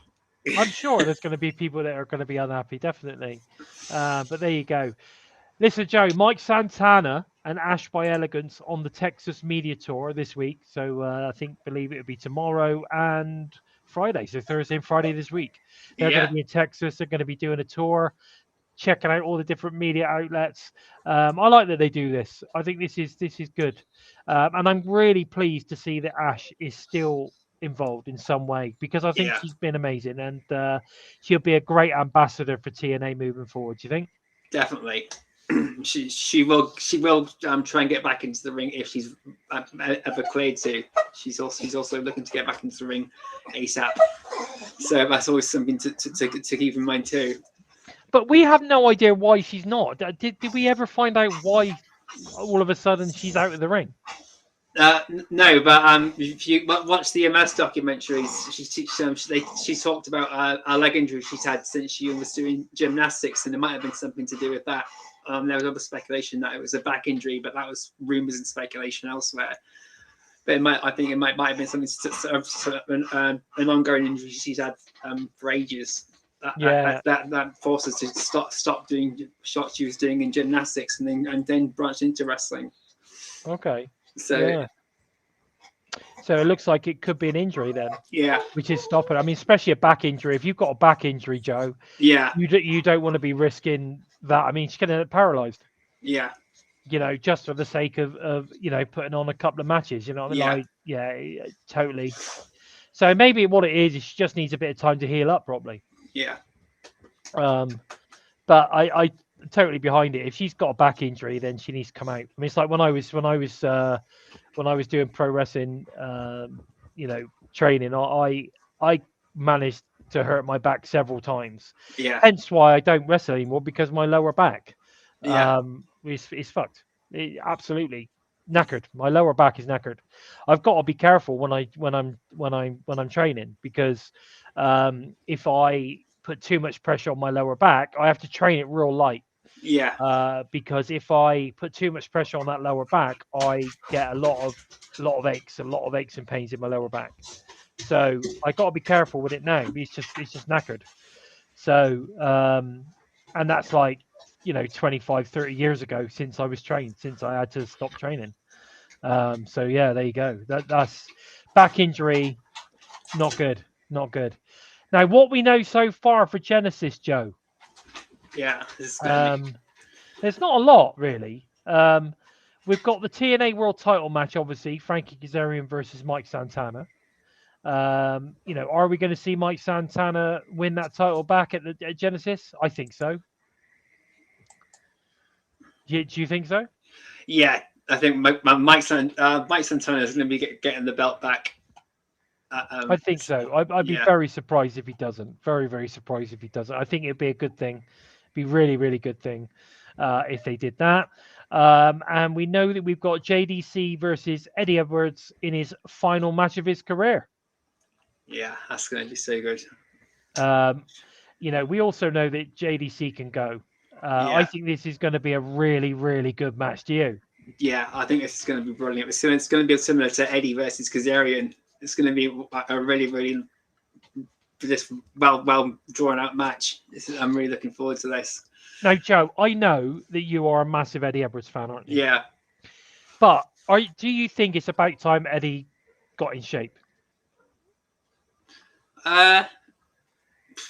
I'm sure there's going to be people that are going to be unhappy, definitely. But there you go. Listen, Joe, Mike Santana and Ash by Elegance on the Texas Media Tour this week. So I believe it will be tomorrow and Friday. So Thursday and Friday this week. They're going to be in Texas. They're going to be doing a tour, checking out all the different media outlets. I like that they do this. I think this is good. And I'm really pleased to see that Ash is still involved in some way because I think she's been amazing and she'll be a great ambassador for TNA moving forward. Do you think? Definitely. She will try and get back into the ring if she's ever cleared to. She's also looking to get back into the ring ASAP. So that's always something to keep in mind too. But we have no idea why she's not. Did we ever find out why all of a sudden she's out of the ring? No, but if you watch the MS documentaries, she talked about a leg injury she's had since she was doing gymnastics, and it might have been something to do with that. There was other speculation that it was a back injury, but that was rumors and speculation elsewhere. But I think it might have been something sort of an ongoing injury she's had for ages. That forced her to stop doing shots she was doing in gymnastics, and then branched into wrestling. Okay. So it looks like it could be an injury then. Yeah. Which is stopping. I mean, especially a back injury. If you've got a back injury, Joe. Yeah. You don't want to be risking that. I mean, she's going to get paralyzed. Yeah. Just for the sake of putting on a couple of matches. You know what I mean? Totally. So maybe what it is she just needs a bit of time to heal up properly. Yeah. But I totally behind it. If she's got a back injury, then she needs to come out. I mean, it's like when I was doing pro wrestling, training, I managed to hurt my back several times. Yeah. Hence why I don't wrestle anymore, because my lower back, is fucked. Absolutely knackered. My lower back is knackered. I've got to be careful when I'm training, because if I put too much pressure on my lower back, I have to train it real light. Yeah. Because if I put too much pressure on that lower back, I get a lot of aches and pains in my lower back. So I got to be careful with it now. It's just knackered. So and that's like 25, 30 years ago since I was trained, since I had to stop training. So yeah, there you go. That's back injury. Not good. Now, what we know so far for Genesis, Joe. Yeah. There's not a lot, really. We've got the TNA World Title match, obviously, Frankie Kazarian versus Mike Santana. Are we going to see Mike Santana win that title back at Genesis? I think so. Do you think so? Yeah, I think Mike Santana is going to be getting the belt back. I think so. I'd be very surprised if he doesn't. Very, very surprised if he doesn't. I think it'd be a good thing. Be really, really good thing if they did that. And we know that we've got JDC versus Eddie Edwards in his final match of his career. Yeah, that's going to be so good. We also know that JDC can go. I think this is going to be a really, really good match. Do you? Yeah, I think this is going to be brilliant. It's going to be similar to Eddie versus Kazarian. It's going to be a really, really just well drawn out match. I'm really looking forward to this. Now, Joe, I know that you are a massive Eddie Edwards fan, aren't you? Yeah. But do you think it's about time Eddie got in shape?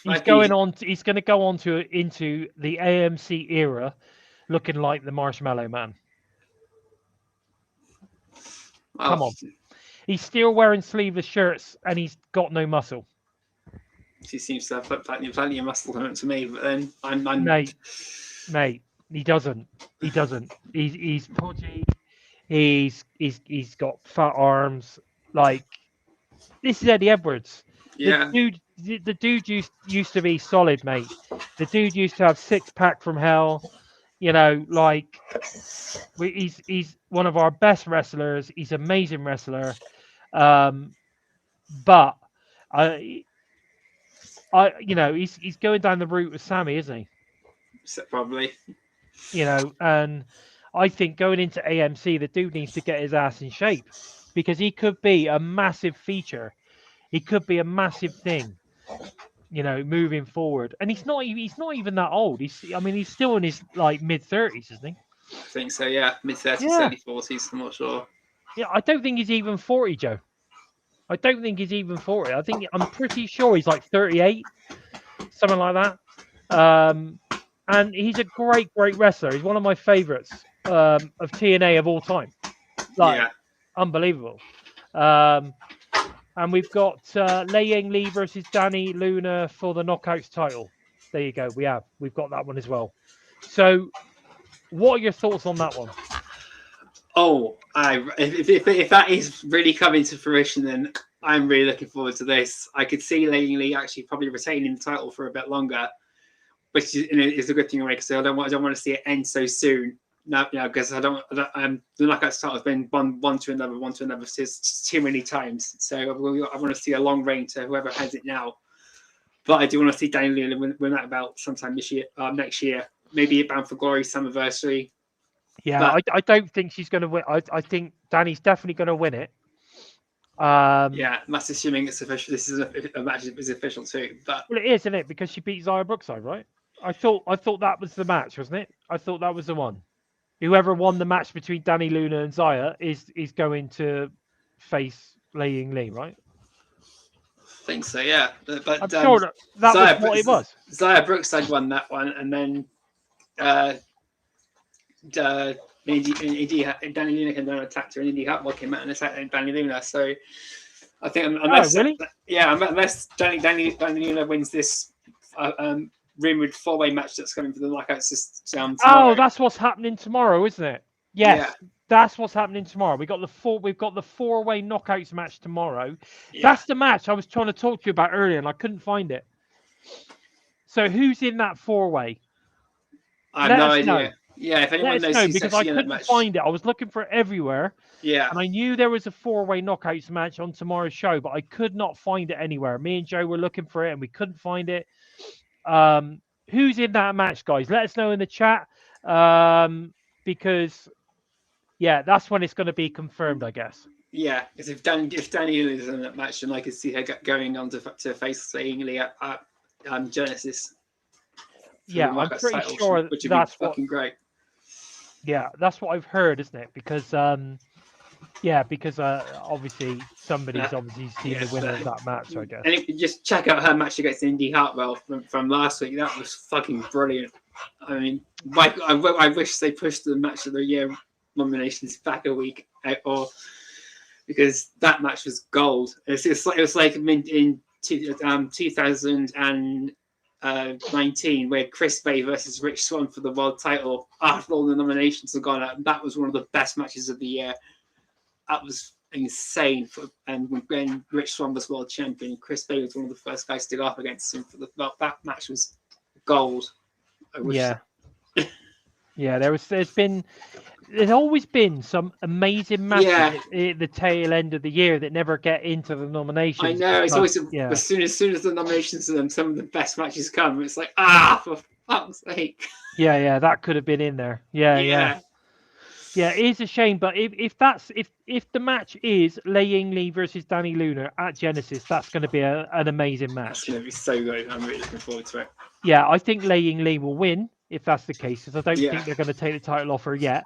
He's going to go on into the AMC era, looking like the Marshmallow Man. Well, come on, he's still wearing sleeveless shirts and he's got no muscle. He seems to have plenty of muscle to me, but then I'm mate, he doesn't. He's podgy. He's got fat arms. Like, this is Eddie Edwards. Yeah. The dude used to be solid, mate. The dude used to have 6-pack from hell. Like, he's one of our best wrestlers. He's an amazing wrestler. But he's going down the route with Sammy, isn't he? Probably. And I think going into AMC, the dude needs to get his ass in shape because he could be a massive feature. He could be a massive thing, moving forward. And he's not even that old. He's still in his mid-30s, isn't he? I think so. Yeah, mid-30s, early 40s. I'm not sure. Yeah, I don't think he's even 40, Joe. I don't think he's even 40. I'm pretty sure he's like 38, something like that. And he's a great, great wrestler. He's one of my favorites of TNA of all time. Unbelievable. And we've got Lei Ying Lee versus Dani Luna for the Knockouts title. There you go. We've got that one as well. So, what are your thoughts on that one? Oh, if that is really coming to fruition, then I'm really looking forward to this. I could see Lei Ying Lee actually probably retaining the title for a bit longer, which is a good thing, because I don't want to see it end so soon. No, because the Knockouts title has been one to another too many times. So I want to see a long reign to whoever has it now. But I do want to see Dani Luna win that belt sometime next year. Maybe at Bound for Glory Summerversary. Yeah, I don't think she's going to win. I think Dani's definitely going to win it. Yeah, that's assuming it's official. This is a match that is official too. But it is, isn't it? Because she beat Xia Brookside, right? I thought that was the match, wasn't it? I thought that was the one. Whoever won the match between Dani Luna and Xia is going to face Lei Ying Lee, right? I think so, yeah. But I'm sure that was what it was. Xia Brookside won that one, and then Dani Luna came down and attacked her, and Indi Hartwell came out and attacked Dani Luna. So I think unless Dani Luna wins this rumored 4-way match that's coming for the Knockouts tomorrow. Oh, that's what's happening tomorrow, isn't it? Yes, that's what's happening tomorrow. We've got the 4-way Knockouts match tomorrow. Yeah. That's the match I was trying to talk to you about earlier, and I couldn't find it. So who's in that 4-way? I have no idea. Know. Yeah, if anyone knows who's because I couldn't find it. I was looking for it everywhere. Yeah. And I knew there was a 4-way Knockouts match on tomorrow's show, but I could not find it anywhere. Me and Joe were looking for it, and we couldn't find it. Who's in that match, guys? Let us know in the chat, because that's when it's going to be confirmed, I guess. Yeah, because if Dani is in that match, then I could see her going on to face Lei Ying Lee at Genesis. Yeah, I'm pretty sure which would that's be fucking great. Yeah, that's what I've heard, isn't it? Because obviously somebody's seen the winner of that match, I guess. And if you just check out her match against Indi Hartwell from last week, that was fucking brilliant. I mean, I wish they pushed the match of the year nominations back a week, or because that match was gold. It was like in 2019 where Chris Bay versus Rich Swann for the world title after all the nominations had gone out. That was one of the best matches of the year. That was insane. And when Rich Swann was world champion, Chris Bay was one of the first guys to go up against him for that match was gold. Yeah. Yeah, there's always been some amazing matches at the tail end of the year that never get into the nominations. I know, it's always as soon as the nominations are them, some of the best matches come. It's like, for fuck's sake. Yeah, that could have been in there. Yeah. Yeah, it is a shame, but if the match is Lei Ying Lee versus Dani Luna at Genesis, that's going to be an amazing match. That's going to be so good. I'm really looking forward to it. Yeah, I think Lei Ying Lee will win if that's the case, because I don't think they're going to take the title off her yet.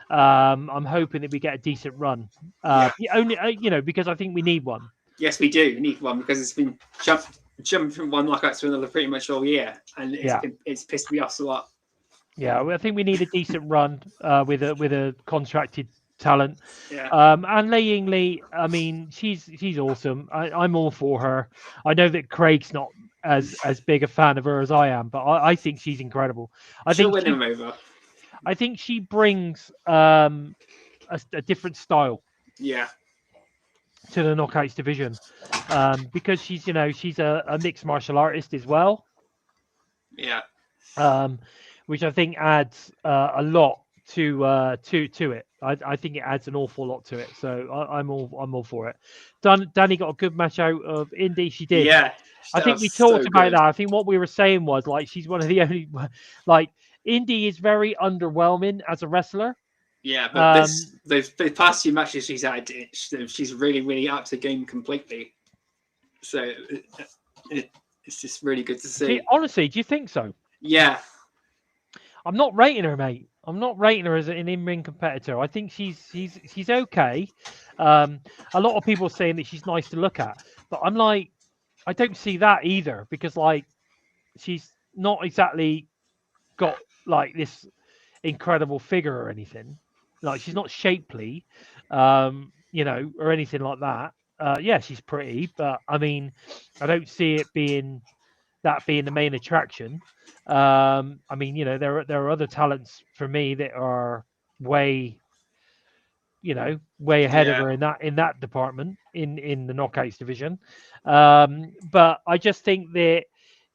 I'm hoping that we get a decent run. Only because I think we need one. Yes, we do. We need one because it's been jumping from one knockout to another pretty much all year, and it's pissed me off a lot. Yeah, I think we need a decent run with a contracted talent. Yeah. And Lei Ying Lee, I mean, she's awesome. I'm all for her. I know that Craig's not as big a fan of her as I am, but I think she's incredible. She'll win him over. I think she brings a different style. Yeah. To the knockouts division, because she's a mixed martial artist as well. Yeah. Which I think adds a lot to it. I think it adds an awful lot to it. So I'm all for it. Dani got a good match out of Indi. She did. Yeah. I think we talked about that. I think what we were saying was like she's one of the only Indi is very underwhelming as a wrestler. Yeah, but the past few matches she's had, she's really, really upped the game completely. So it's just really good to see. Honestly, do you think so? Yeah. I'm not rating her, mate. I'm not rating her as an in-ring competitor. I think she's okay. A lot of people are saying that she's nice to look at, but I'm like, I don't see that either because she's not exactly got like this incredible figure or anything. Like she's not shapely, or anything like that. Yeah, she's pretty, but I mean, I don't see it being the main attraction. I mean, there are other talents for me that are way ahead of her in that department in the knockouts division. But I just think that,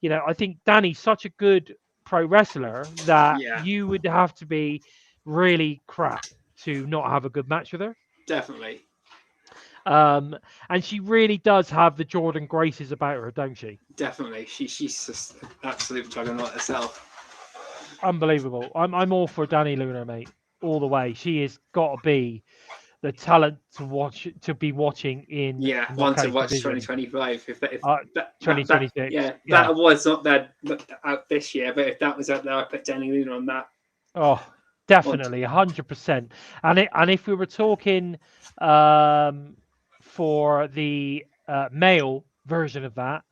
I think Dani's such a good pro wrestler that you would have to be really crap to not have a good match with her. Definitely. And she really does have the Jordan Graces about her, don't she? Definitely. She's just an absolute juggernaut herself. Unbelievable. I'm all for Dani Luna, mate. All the way. She has got to be the talent to be watching in one to watch division. 2025 if 2026. That award's not there out this year, but if that was out there, I put Dani Luna on that. Oh, definitely 100%. And if we were talking for the male version of that,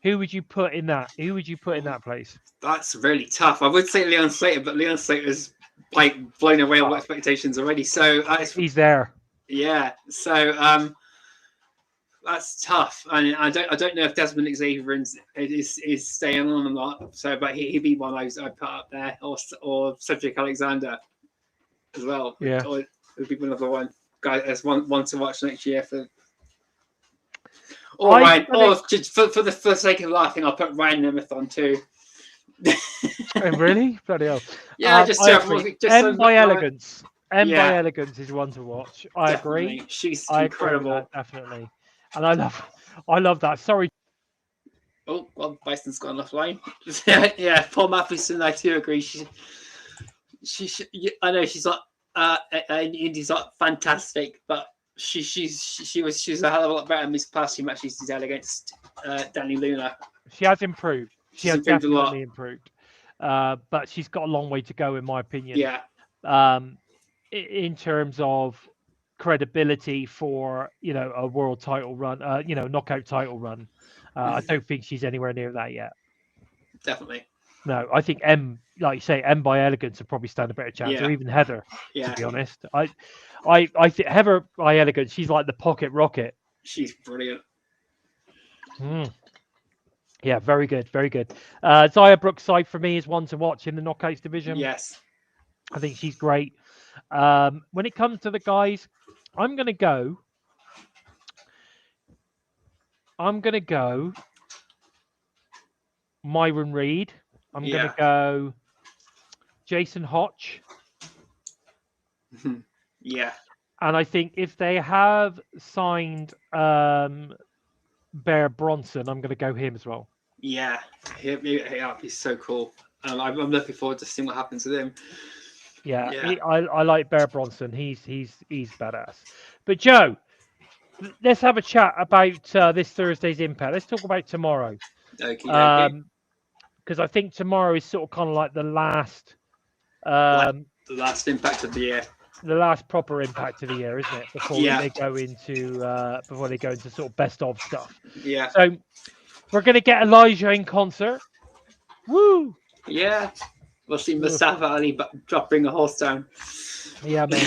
who would you put in that? Who would you put in that place? That's really tough. I would say Leon Slater, but Leon Slater's like blown away all expectations already. So he's there. Yeah. So that's tough. And I don't know if Desmond Xavier is staying on or not. So, but he'd be one I'd put up there, or Cedric Alexander as well. Yeah. Or it would be another one guy as one to watch next year for. All right. Or just for the sake of laughing, I'll put Ryan Nemeth on too. Oh, really? Bloody hell. Yeah, M by Elegance. By Elegance is one to watch. I agree. She's incredible. Agree definitely. And I love that. Sorry. Oh, well, Bison's gone offline. Yeah, Paul Matheson, I too agree. I know she's not Indi's not fantastic, but she was a hell of a lot better in this past few matches she's had against Dani Luna. She has improved. She has improved definitely improved. But she's got a long way to go, in my opinion. Yeah. In terms of credibility for a world title run, knockout title run, I don't think she's anywhere near that yet. Definitely. No, I think like you say, M by Elegance would probably stand a better chance, or Yeah. even Heather. Yeah. To be honest, I think Heather by Elegance. She's like the pocket rocket. She's brilliant. Yeah, very good, very good. Zaya Brookside for me is one to watch in the knockouts division. Yes. I think she's great. When it comes to the guys, I'm gonna go. Myron Reed. I'm gonna go Jason Hotch. Yeah. And I think if they have signed Bear Bronson, I'm gonna go him as well. Yeah. He's so cool. I'm looking forward to seeing what happens with him. Yeah. I like Bear Bronson. He's badass. But Joe, let's have a chat about this Thursday's Impact. Let's talk about tomorrow. Okay. Because I think tomorrow is sort of kind of like the last the last Impact of the year. The last proper Impact of the year, isn't it? Before they go into sort of best of stuff. Yeah. So we're gonna get Elijah in concert. Woo! Yeah. We'll see Mustafa Ali dropping a horse down. Yeah, man.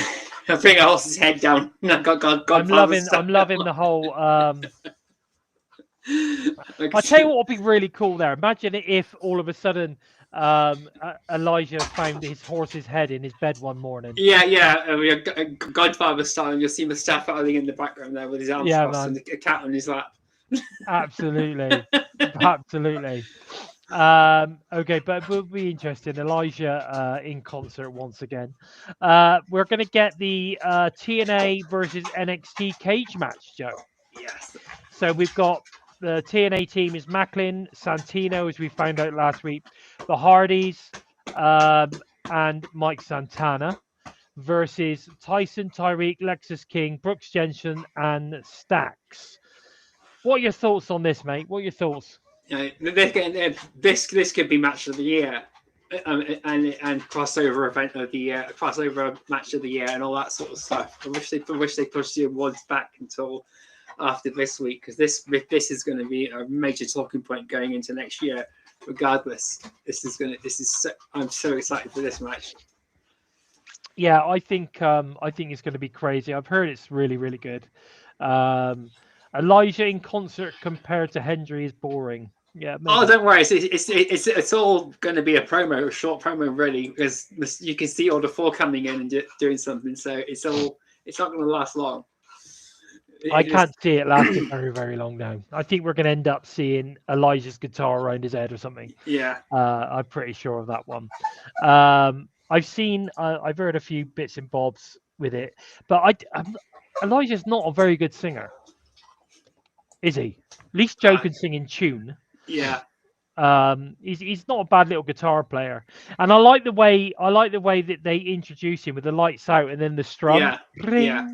Bring a horse's head down. I'm loving the whole. I'll tell you what would be really cool there. Imagine if all of a sudden Elijah found his horse's head in his bed one morning. Yeah. Godfather style. You'll see Mustafa Ali in the background there with his arms crossed and a cat on his lap. Absolutely. Okay, but it will be interesting. Elijah in concert once again. We're going to get the TNA versus NXT cage match, Joe. Yes. So we've got the TNA team is Macklin, Santino, as we found out last week, the Hardys, and Mike Santana versus Tyson, Tyreek, Lexus King, Brooks Jensen, and Stax. What are your thoughts on this, mate? What are your thoughts? This could be match of the year, and crossover event of the year, crossover match of the year, and all that sort of stuff. I wish they pushed the awards back until after this week, because this is going to be a major talking point going into next year. Regardless, I'm so excited for this match. Yeah, I think it's going to be crazy. I've heard it's really, really good. Elijah in concert compared to Hendry is boring. Yeah. Maybe. Oh, don't worry. It's all going to be a short promo, really, because you can see all the four coming in and doing something. So it's not going to last long. I can't see it lasting very, very long now. I think we're going to end up seeing Elijah's guitar around his head or something. Yeah. I'm pretty sure of that one. I've heard a few bits and bobs with it, but Elijah's not a very good singer, is he? At least Joe can sing in tune. Yeah. He's not a bad little guitar player, and I like the way that they introduce him with the lights out and then the strum. Yeah.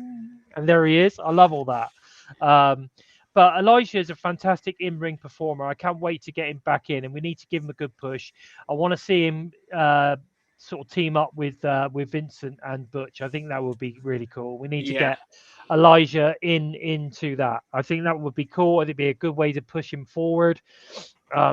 And there he is. I love all that. But Elijah is a fantastic in-ring performer. I can't wait to get him back in, and we need to give him a good push. I want to see him sort of team up with Vincent and Butch. I think that would be really cool. We need to get Elijah into that. I think that would be cool. It'd be a good way to push him forward.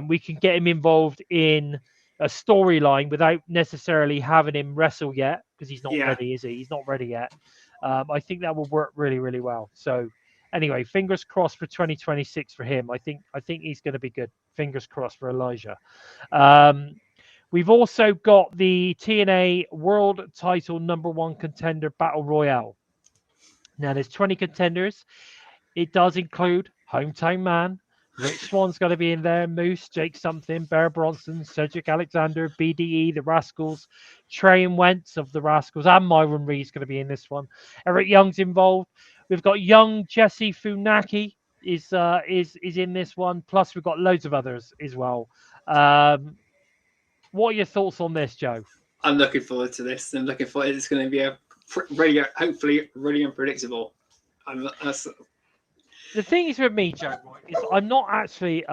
We can get him involved in a storyline without necessarily having him wrestle yet, because he's not ready, is he? He's not ready yet. I think that will work really, really well. So anyway, fingers crossed for 2026 for him. I think he's going to be good. Fingers crossed for Elijah. We've also got the TNA World Title #1 Contender Battle Royale. Now there's 20 contenders. It does include Hometown Man. Rich Swan's got to be in there. Moose, Jake Something, Bear Bronson, Cedric Alexander, BDE, the Rascals, Trey and Wentz of the Rascals, and Myron Reed's going to be in this one. Eric Young's involved. We've got young Jesse Funaki is in this one. Plus we've got loads of others as well. What are your thoughts on this, Joe? I'm looking forward to this. I'm looking forward. It's going to be hopefully really unpredictable. The thing is with me, Joe, is I'm not actually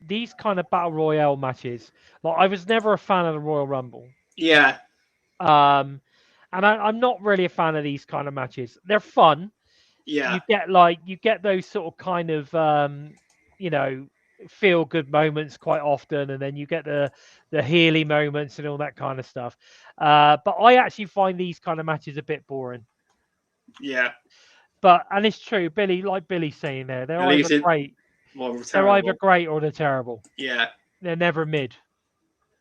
these kind of battle royale matches. Like I was never a fan of the Royal Rumble. Yeah. And I'm not really a fan of these kind of matches. They're fun. Yeah. You get those sort of kind of feel good moments quite often, and then you get the Healy moments and all that kind of stuff. But I actually find these kind of matches a bit boring. Yeah. And it's true, Billy, like Billy's saying there, they're At either least it- great, Well, they're either terrible. great or they're terrible. Yeah. They're never mid.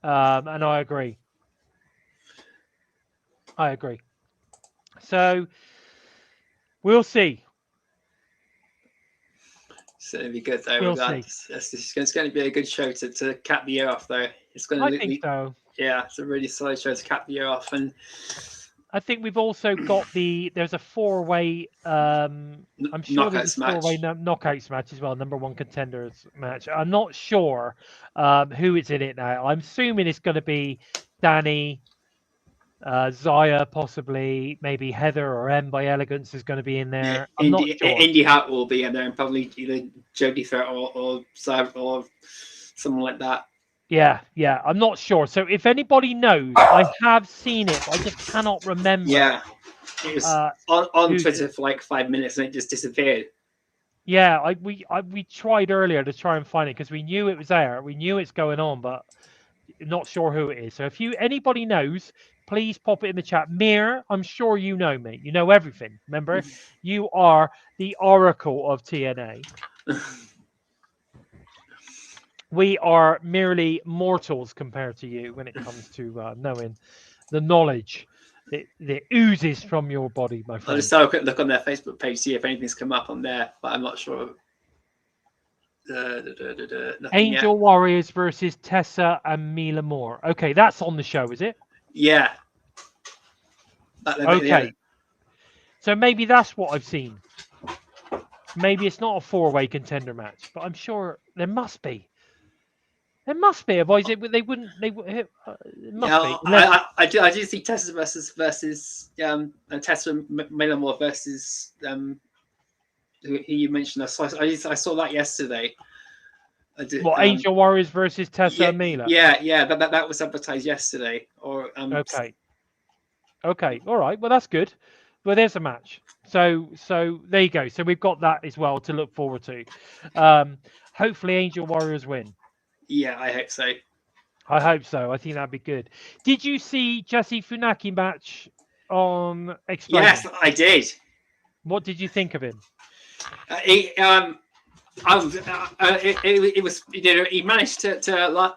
And I agree. So we'll see. So it'll be good though. We'll see. It's going to be a good show to cap the year off though. It's going to I think so. Yeah, it's a really solid show to cap the year off. And I think we've also got there's a 4-way I'm sure there's a 4-way knockouts match as well, number 1 contenders match. I'm not sure who is in it now. I'm assuming it's going to be Dani, Zaya, possibly, maybe Heather or M by Elegance is going to be in there. I'm not sure. Indi Hartwell will be in there, and probably either Jodie Threat or someone like that. Yeah. I'm not sure. So if anybody knows, I have seen it, but I just cannot remember. Yeah, it was on Twitter for like 5 minutes and it just disappeared. Yeah, we tried earlier to try and find it because we knew it was there. We knew it's going on, but not sure who it is. So if anybody knows, please pop it in the chat. Mir, I'm sure you know me. You know everything. Remember, you are the oracle of TNA. We are merely mortals compared to you when it comes to knowing the knowledge that oozes from your body, my friend. I'll just have a quick look on their Facebook page, see if anything's come up on there, but I'm not sure. Angel Warriors versus Tessa and Mila Moore. Okay, that's on the show, is it? Yeah. Okay. So maybe that's what I've seen. Maybe it's not a 4-way contender match, but I'm sure there must be. There must be, otherwise it wouldn't. It must be. I do see Tessa versus Tessa Mila Moore versus who you mentioned. I saw that yesterday. Angel Warriors versus Tessa and Mila? Yeah. That was advertised yesterday. Or Okay. All right. Well, that's good. Well, there's a match. So there you go. So we've got that as well to look forward to. Hopefully, Angel Warriors win. Yeah, I hope so. I think that'd be good. Did you see Jesse Funaki match on Xplosion? Yes, I did. What did you think of him? It was, he managed to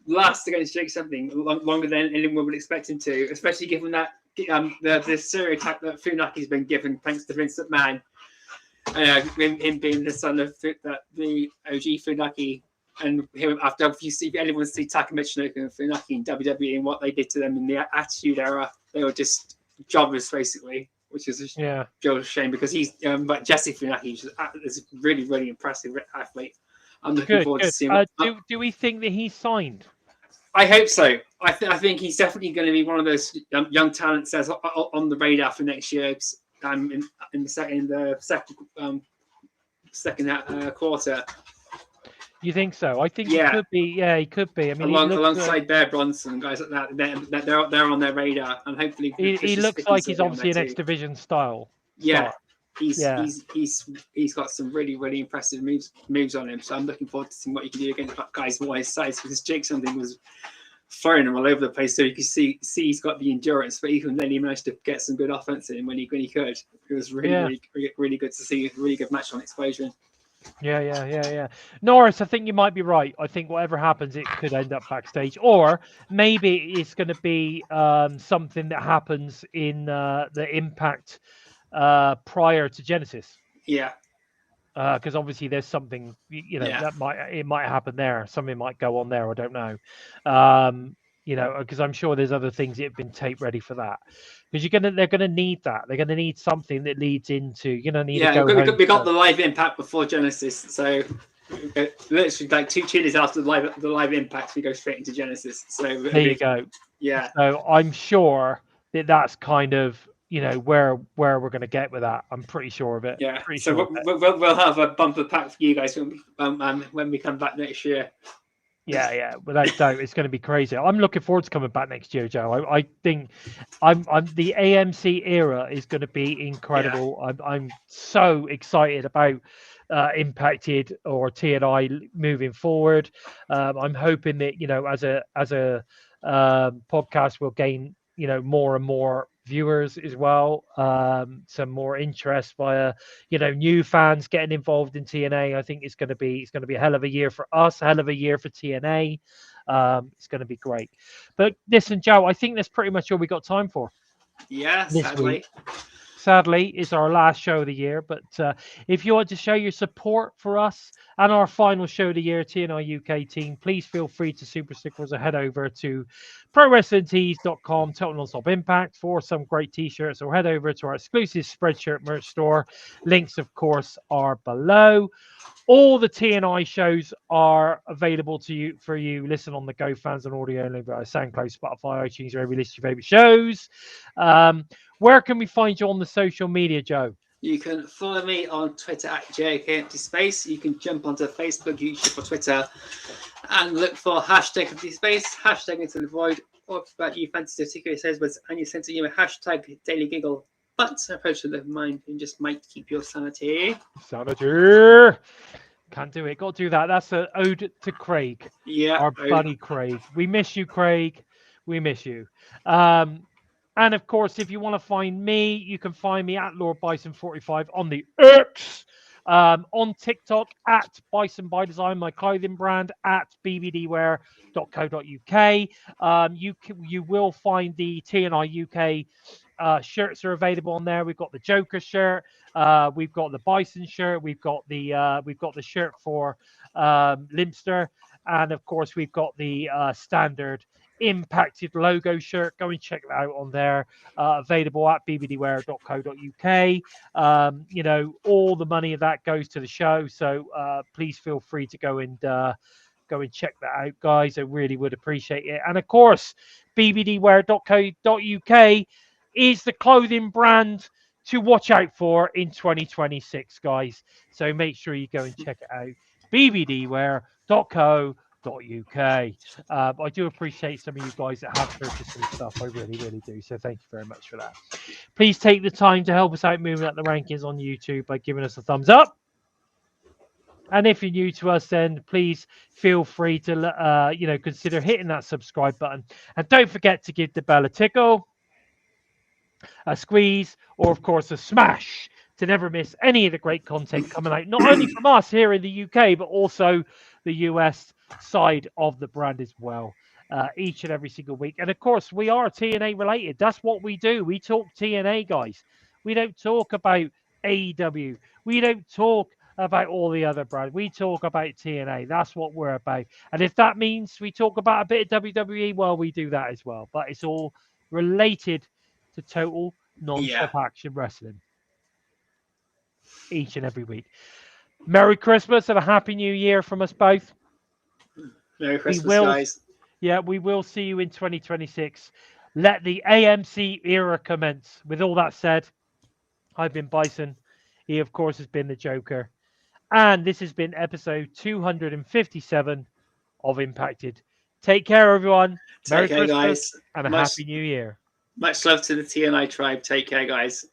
last against Jake something longer than anyone would expect him to, especially given that the stereotype that Funaki's been given thanks to Vince McMahon. Him being the son of the OG Funaki, and him after if anyone see Taka Michinoku and Funaki in WWE and what they did to them in the Attitude Era, they were just jobbers basically, which is a shame because he's but Jesse Funaki is a really, really impressive athlete. I'm looking forward to seeing. Do we think that he's signed? I hope so. I think he's definitely going to be one of those young talents that's on the radar for next year. In the second quarter. You think so? I think he could be. Yeah, he could be. I mean, alongside Bear Bronson and guys like that, they're on their radar, and hopefully he looks like he's obviously an X Division style. Yeah, he's got some really, really impressive moves on him. So I'm looking forward to seeing what he can do against guys on his sides because Jake something was throwing him all over the place, so you can see he's got the endurance, but even then he managed to get some good offense in when he could. It was really good to see. A really good match on Xplosion. Yeah. Norris, I think you might be right. I think whatever happens, it could end up backstage, or maybe it's going to be something that happens in the Impact prior to Genesis. Yeah. Because obviously there's something that might happen there. Something might go on there. I don't know. Because I'm sure there's other things that have been tape ready for that. Because they're gonna need that. They're gonna need something that leads into. You're gonna need. We got the live Impact before Genesis, so literally like 2 chilies after the live Impact, we go straight into Genesis. So there you go. Yeah. So I'm sure that's kind of where we're going to get with that. I'm pretty sure of it. Yeah. We'll have a bumper pack for you guys when we come back next year. Yeah. Without doubt, it's going to be crazy. I'm looking forward to coming back next year, Joe. I think I'm the AMC era is going to be incredible. Yeah. I'm so excited about impacted or TNI moving forward. I'm hoping that as a podcast will gain more and more viewers as well, some more interest via new fans getting involved in TNA. I think it's going to be a hell of a year for us, a hell of a year for TNA. It's going to be great. But listen, Joe, I think that's pretty much all we got time for. Yeah, this sadly. week. Sadly, it's our last show of the year. But if you want to show your support for us and our final show of the year, TNI UK team, please feel free to super stick us or head over to prowrestlingtees.com, Total Nonstop Impact, for some great t-shirts, or head over to our exclusive Spreadshirt merch store. Links, of course, are below. All the TNI shows are available to you for you. Listen on the Go Fans and audio only via SoundCloud, Spotify, iTunes, wherever you list your favorite shows. Where can we find you on the social media, Joe? You can follow me on Twitter at JKEmptySpace. You can jump onto Facebook, YouTube, or Twitter and look for hashtag Empty Space, hashtag Into the Void, or about you fancy to ticket says was and you send it hashtag Daily Giggle. But approach to the mind and just might keep your sanity. Sanity. Can't do it. Got to do that. That's an ode to Craig. Yeah. Our buddy Craig. We miss you, Craig. We miss you. And of course, if you want to find me, you can find me at Lord Bison 45 on the X. On TikTok at Bison by Design, my clothing brand, at bbdwear.co.uk. You will find the TNI UK shirts are available on there. We've got the Joker shirt, we've got the Bison shirt, we've got the shirt for LimpStar, and of course we've got the standard impacted logo shirt. Go and check that out on there. Available at bbdwear.co.uk. All the money of that goes to the show, so please feel free to go and check that out, guys. I really would appreciate it. And of course, bbdwear.co.uk is the clothing brand to watch out for in 2026, guys. So make sure you go and check it out. bbdwear.co.uk. I do appreciate some of you guys that have purchased some stuff. I really, really do. So thank you very much for that. Please take the time to help us out moving up the rankings on YouTube by giving us a thumbs up. And if you're new to us, then please feel free to consider hitting that subscribe button. And don't forget to give the bell a tickle, a squeeze, or of course a smash to never miss any of the great content coming out, not only from us here in the UK, but also the US side of the brand as well, each and every single week. And of course, we are TNA related. That's what we do. We talk TNA, guys. We don't talk about AEW. We don't talk about all the other brands. We talk about TNA. That's what we're about. And if that means we talk about a bit of WWE, well, we do that as well. But it's all related to total non-stop action wrestling each and every week. Merry Christmas and a Happy New Year from us both. Merry Christmas, guys. Yeah, we will see you in 2026. Let the AMC era commence. With all that said, I've been Bison. He, of course, has been the Joker. And this has been episode 257 of Impacted. Take care, everyone. Merry Christmas, guys. And a Happy New Year. Much love to the TNI tribe. Take care, guys.